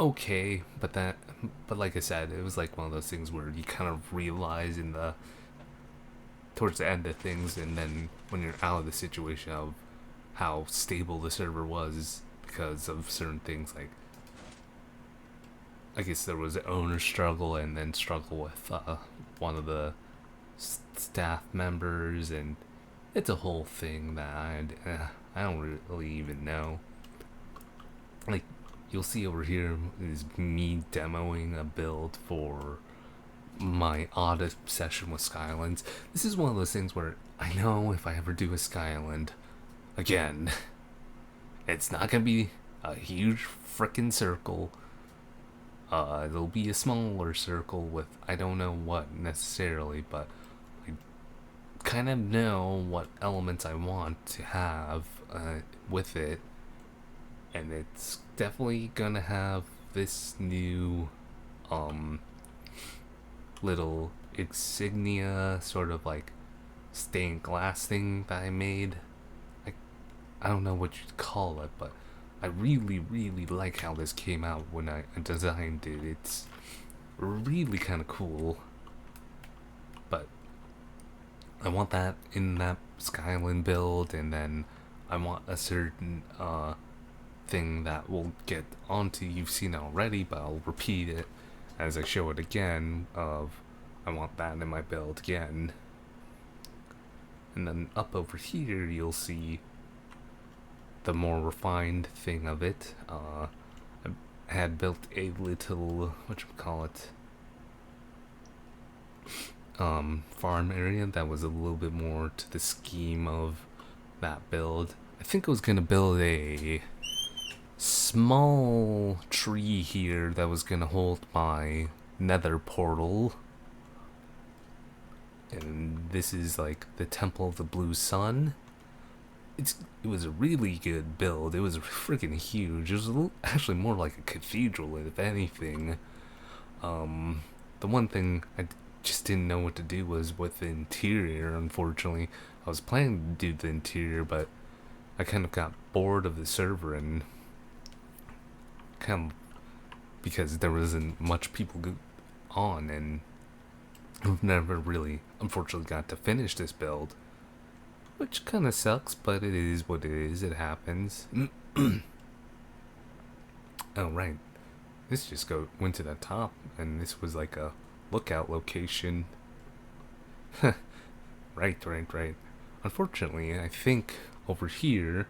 okay, but like I said, it was like one of those things where you kind of realize towards the end of things, and then when you're out of the situation, of how stable the server was because of certain things. Like, I guess there was an owner struggle, and then struggle with one of the staff members, and it's a whole thing that I don't really even know. Like, you'll see over here is me demoing a build for my odd obsession with Skylands. This is one of those things where I know if I ever do a Skyland again, it's not gonna be a huge frickin' circle. It'll be a smaller circle with I don't know what necessarily, but I kind of know what elements I want to have with it, and it's definitely gonna have this new little insignia sort of like stained glass thing that I made. I don't know what you'd call it, but I really, really like how this came out when I designed it. It's really kind of cool. I want that in that Skyland build, and then I want a certain thing that will get onto you've seen already, but I'll repeat it as I show it again. Of I want that in my build again, and then up over here you'll see the more refined thing of it. I had built a little farm area that was a little bit more to the scheme of that build. I think I was gonna build a small tree here that was gonna hold my nether portal. And this is like the Temple of the Blue Sun. It was a really good build. It was freaking huge. It was actually more like a cathedral, if anything. The one thing I just didn't know what to do was with the interior, unfortunately. I was planning to do the interior, but I kind of got bored of the server and kind of because there wasn't much people on, and I've never really, unfortunately, got to finish this build, which kind of sucks, but it is what it is. It happens. Oh right, this just went to the top, and this was like a lookout location. Right. Unfortunately, I think over here,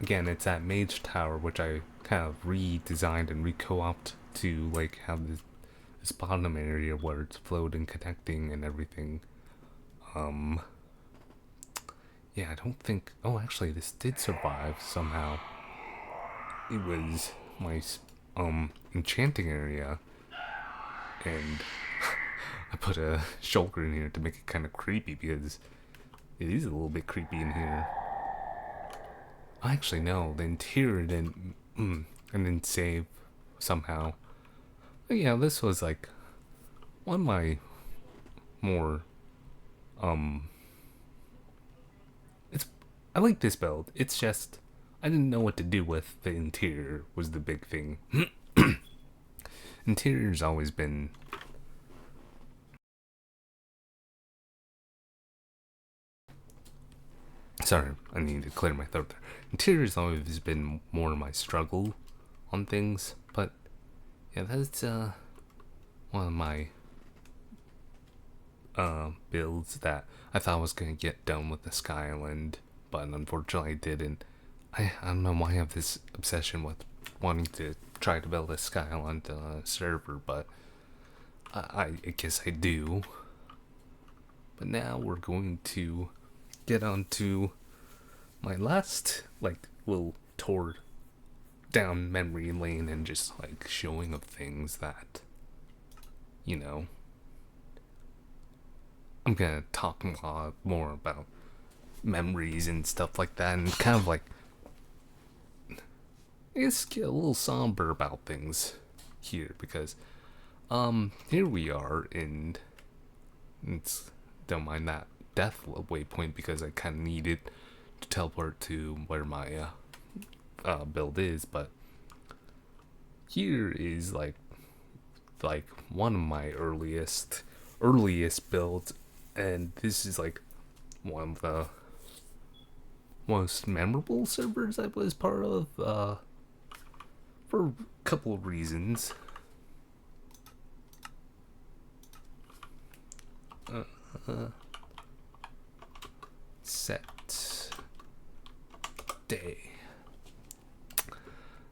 again, it's at Mage Tower, which I kind of redesigned and re-co-opted to like have this bottom area where it's floating, connecting, and everything. Yeah, I don't think. Oh, actually, this did survive somehow. It was my enchanting area, and I put a shulker in here to make it kind of creepy because it is a little bit creepy in here. Actually, no, the interior didn't. And then save somehow. But yeah, this was like one of my more it's I like this build. It's just I didn't know what to do with the interior was the big thing. Interior's always been sorry, I need to clear my throat there. Interior's always been more my struggle on things, but yeah, that's one of my builds that I thought was gonna get done with the Skyland, but unfortunately I didn't. I don't know why I have this obsession with wanting to try to build a Skyland server, but I guess I do. But now we're going to get on to my last like little tour down memory lane and just like showing of things that I'm gonna talk a lot more about memories and stuff like that, and kind of like I guess get a little somber about things here because here we are in it's don't mind that death waypoint because I kind of needed to teleport to where my build is, but here is like one of my earliest builds, and this is like one of the most memorable servers I was part of for a couple of reasons. Set day.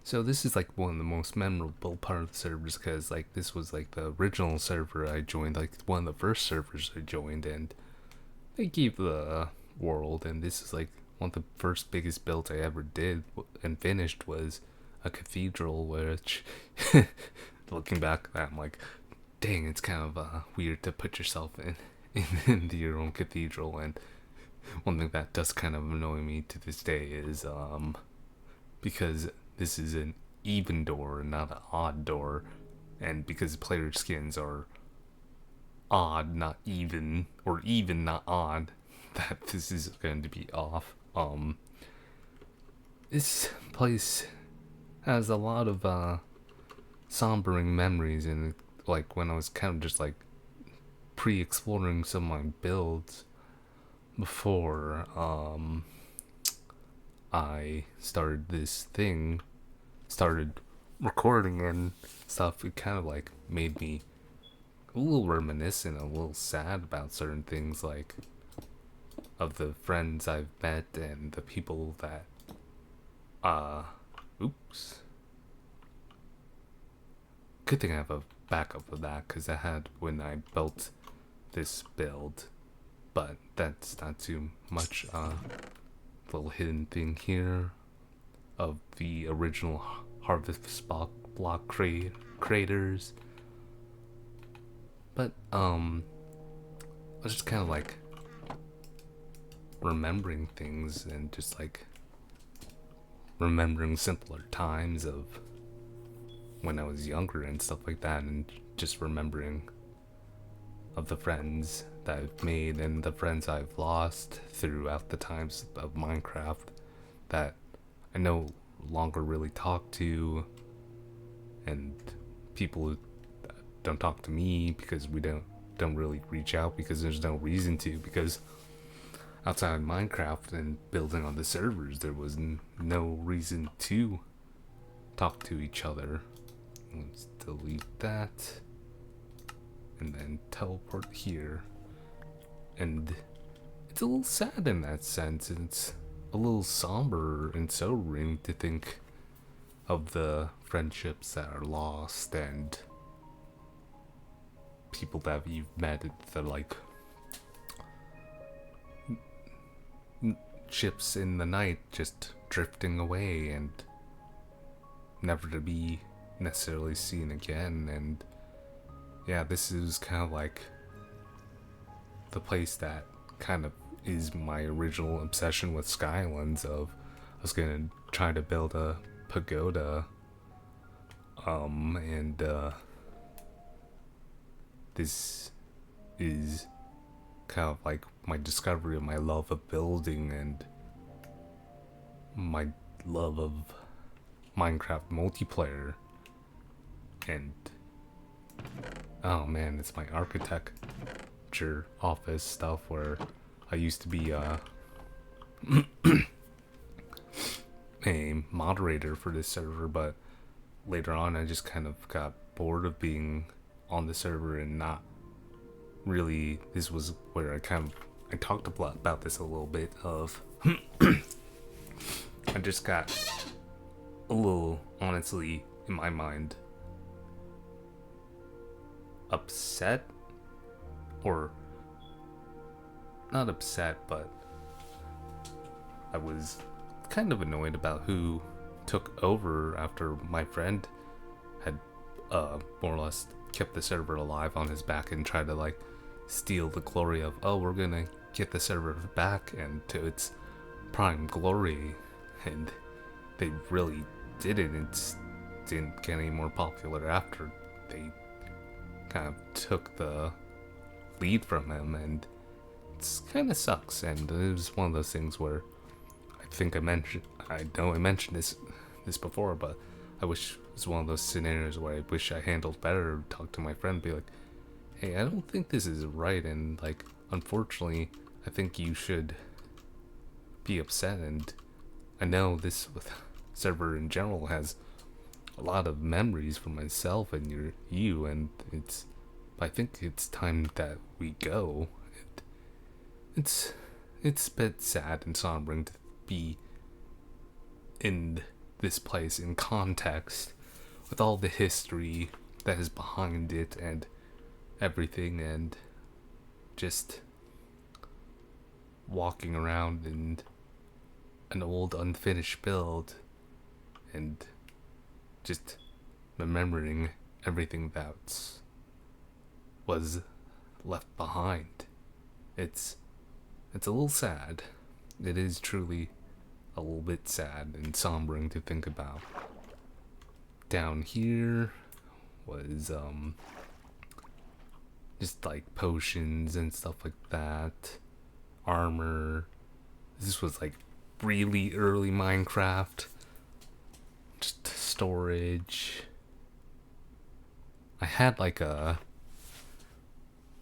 So this is like one of the most memorable part of the servers because like this was like the original server I joined, like one of the first servers I joined, and they gave the world, and this is like one of the first biggest builds I ever did and finished was a cathedral, which looking back at that I'm like, dang, it's kind of weird to put yourself into your own cathedral. And one thing that does kind of annoy me to this day is because this is an even door and not an odd door, and because player skins are odd not even, or even not odd, that this is going to be off. This place has a lot of sombering memories, and like when I was kind of just like pre-exploring some of my builds, before I started this thing, started recording and stuff, it kind of like made me a little reminiscent, a little sad about certain things, like of the friends I've met and the people that, uh, oops. Good thing I have a backup of that, because I had when I built this build, but that's not too much. Little hidden thing here of the original Harvest block creators. But I was just kind of like remembering things and just like remembering simpler times of when I was younger and stuff like that, and just remembering of the friends that I've made and the friends I've lost throughout the times of Minecraft that I no longer really talk to, and people who don't talk to me because we don't really reach out because there's no reason to, because outside of Minecraft and building on the servers there was no reason to talk to each other. Let's delete that and then teleport here. And it's a little sad in that sense. It's a little somber and sobering to think of the friendships that are lost and people that you've met that are like ships in the night just drifting away and never to be necessarily seen again. And yeah, this is kind of like the place that kind of is my original obsession with Skylands. Of I was gonna try to build a pagoda, and this is kind of like my discovery of my love of building and my love of Minecraft multiplayer. And oh man, it's my architecture office stuff where I used to be a moderator for this server, but later on I just kind of got bored of being on the server and not really. This was where I talked about this a little bit of I just got a little, honestly, in my mind, upset, or not upset, but I was kind of annoyed about who took over after my friend had more or less kept the server alive on his back and tried to like steal the glory of, oh, we're gonna get the server back and to its prime glory. And they really didn't get any more popular after they kind of took the lead from him, and it's kind of sucks. And it was one of those things where I know I mentioned this before, but I wish it's one of those scenarios where I wish I handled better. Talk to my friend, be like, hey, I don't think this is right, and like, unfortunately, I think you should be upset. And I know this with server in general has a lot of memories for myself and you, and I think it's time that we go. It's a bit sad and sombering to be in this place in context with all the history that is behind it and everything, and just walking around in an old unfinished build and just remembering everything that was left behind. It's a little sad. It is truly a little bit sad and sombering to think about. Down here was just like potions and stuff like that, armor. This was like really early Minecraft. Just storage. I had like a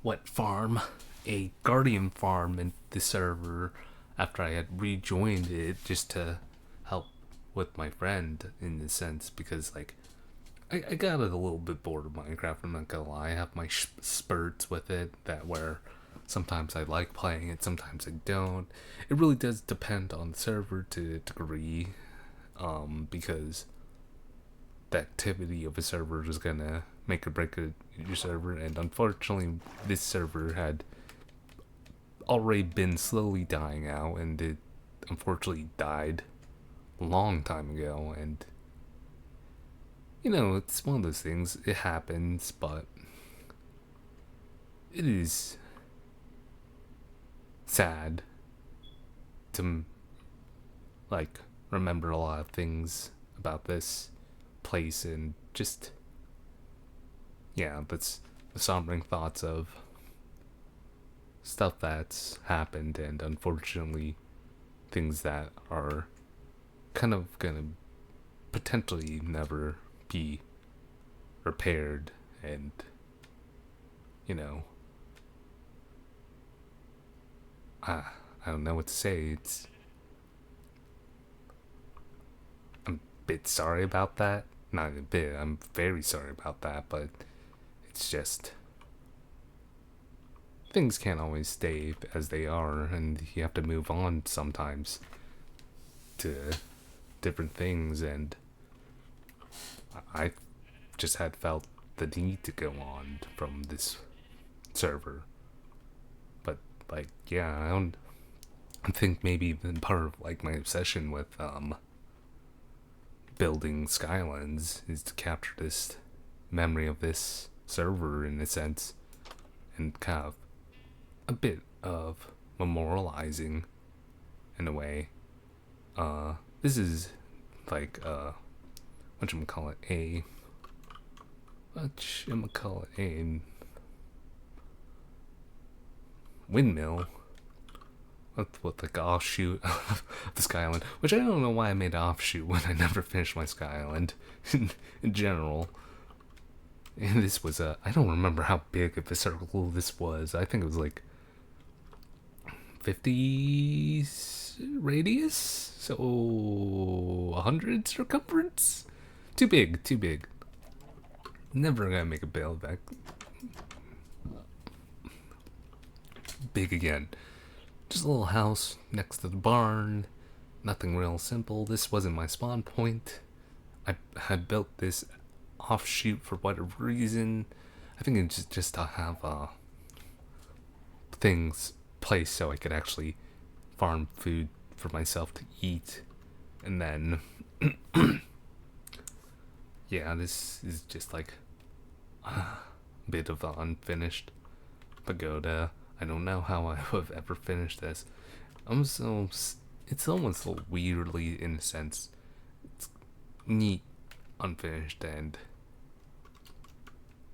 wet farm a guardian farm in the server after I had rejoined it just to help with my friend in a sense because like I got a little bit bored of Minecraft. I'm not gonna lie. I have my spurts with it that where sometimes I like playing it, sometimes I don't. It really does depend on the server to a degree, because the activity of a server is gonna make or break your server. And unfortunately, this server had already been slowly dying out, and it unfortunately died a long time ago. And it's one of those things. It happens, but it is sad to like remember a lot of things about this place and just that's the sombering thoughts of stuff that's happened and unfortunately things that are kind of gonna potentially never be repaired. And you know I don't know what to say. I'm a bit sorry about that. Not a bit, I'm very sorry about that, but it's just things can't always stay as they are, and you have to move on sometimes to different things. And I just had felt the need to go on from this server. But like, yeah, I think maybe part of like my obsession with building Skylands is to capture this memory of this server in a sense and kind of a bit of memorializing in a way. This is like whatchamacallit a windmill with like offshoot of the Sky Island, which I don't know why I made offshoot when I never finished my Sky Island in general. And this was I don't remember how big of a circle this was. I think it was like 50 radius, so 100 circumference. Too big. Never gonna make a build that big again. Just a little house next to the barn. Nothing real simple. This wasn't my spawn point. I had built this offshoot for whatever reason. I think it's just to have things placed so I could actually farm food for myself to eat. And then this is just like a bit of an unfinished pagoda. I don't know how I would have ever finished this. It's almost weirdly, in a sense, it's neat, unfinished, and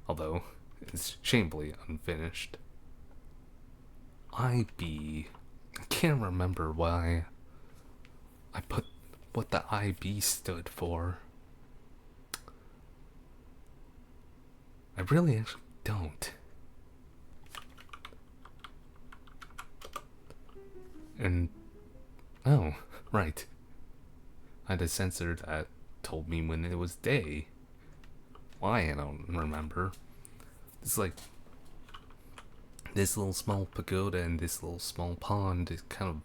although it's shamefully unfinished. I can't remember why I put what the IB stood for. I really actually don't. And oh, right. I had a sensor that told me when it was day. Why I don't remember. It's like this little small pagoda and this little small pond is kind of,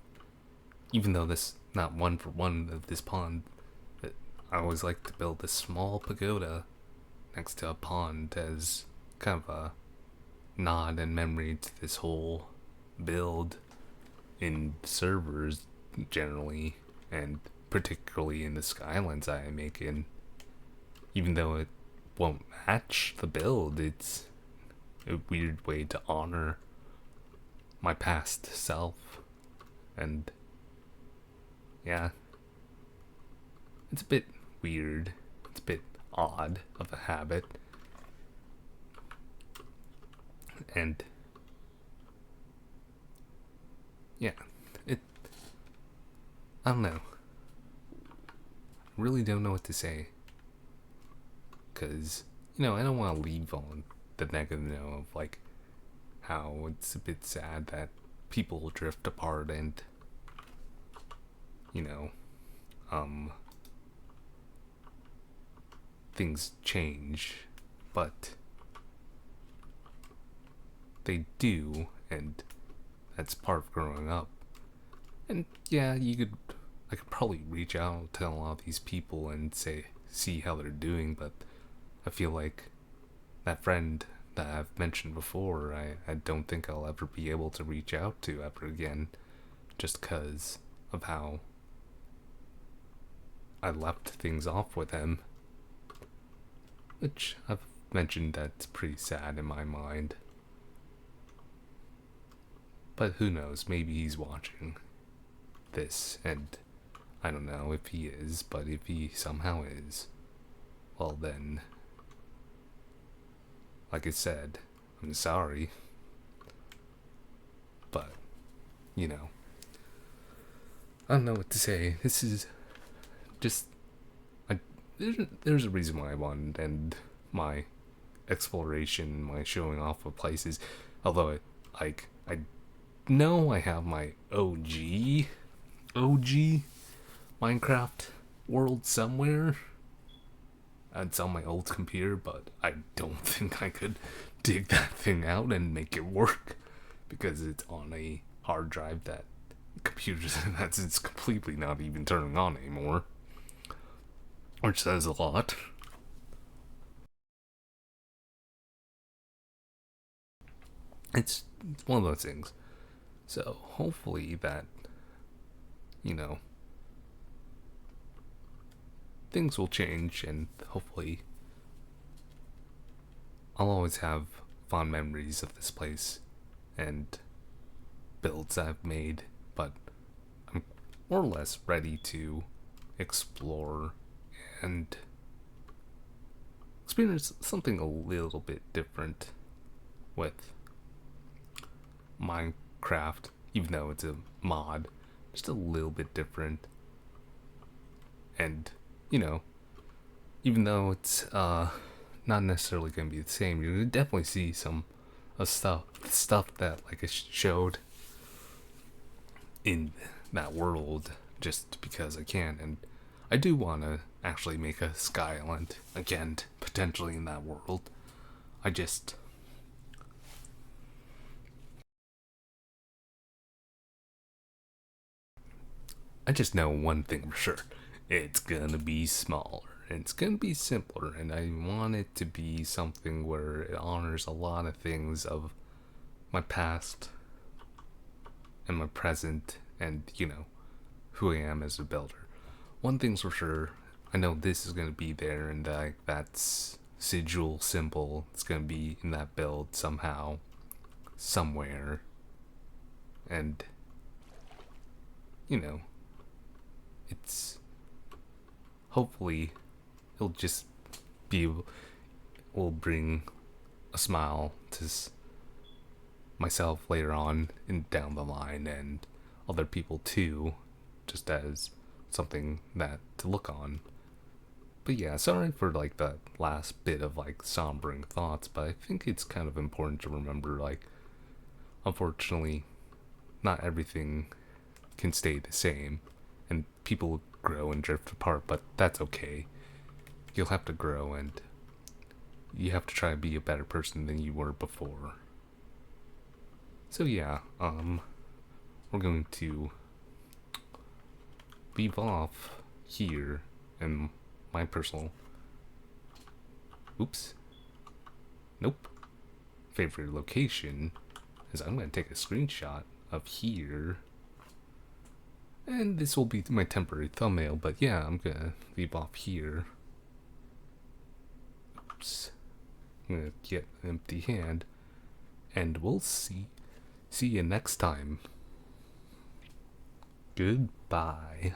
even though this not one for one of this pond, I always like to build this small pagoda next to a pond as kind of a nod and memory to this whole build in servers generally, and particularly in the Skylands I am making. Even though it won't match the build, it's a weird way to honor my past self. And yeah, it's a bit weird, it's a bit odd of a habit. And yeah, I don't know. Really don't know what to say. Because, I don't want to leave on the negative note of like how it's a bit sad that people drift apart and, you know, um, things change, but they do, and that's part of growing up. And yeah, I could probably reach out to a lot of these people and see how they're doing, but I feel like that friend that I've mentioned before, I don't think I'll ever be able to reach out to ever again, just because of how I left things off with him, which I've mentioned that's pretty sad in my mind. But who knows, maybe he's watching this, and I don't know if he is, but if he somehow is, well then, like I said, I'm sorry. But, you know, I don't know what to say. This is just, there's a reason why I wanted to end my exploration, my showing off of places. Although, I know I have my OG Minecraft world somewhere. It's on my old computer, but I don't think I could dig that thing out and make it work because it's on a hard drive that computers that's it's completely not even turning on anymore, which says a lot. It's one of those things. So hopefully that, you know, things will change, and hopefully I'll always have fond memories of this place and builds I've made, but I'm more or less ready to explore and experience something a little bit different with Minecraft, even though it's a mod, just a little bit different. And, you know, even though it's not necessarily going to be the same, you're going to definitely see some stuff that like I showed in that world just because I can. And I do want to actually make a Sky Island again, potentially in that world. I just know one thing for sure. It's gonna be smaller. It's gonna be simpler, and I want it to be something where it honors a lot of things of my past and my present, and you know, who I am as a builder. One thing's for sure, I know this is gonna be there, and that's sigil symbol. It's gonna be in that build somehow, somewhere, and you know, it's hopefully it'll just be will bring a smile to myself later on and down the line, and other people too, just as something that to look on. But yeah, sorry for like that last bit of like sombering thoughts, but I think it's kind of important to remember, like, unfortunately not everything can stay the same, and people grow and drift apart, but that's okay. You'll have to grow, and you have to try to be a better person than you were before. So yeah, we're going to leave off here in my personal nope favorite location, is I'm going to take a screenshot of here, and this will be my temporary thumbnail, but yeah, I'm gonna leave off here. Oops. I'm gonna get an empty hand, and we'll see you next time. Goodbye.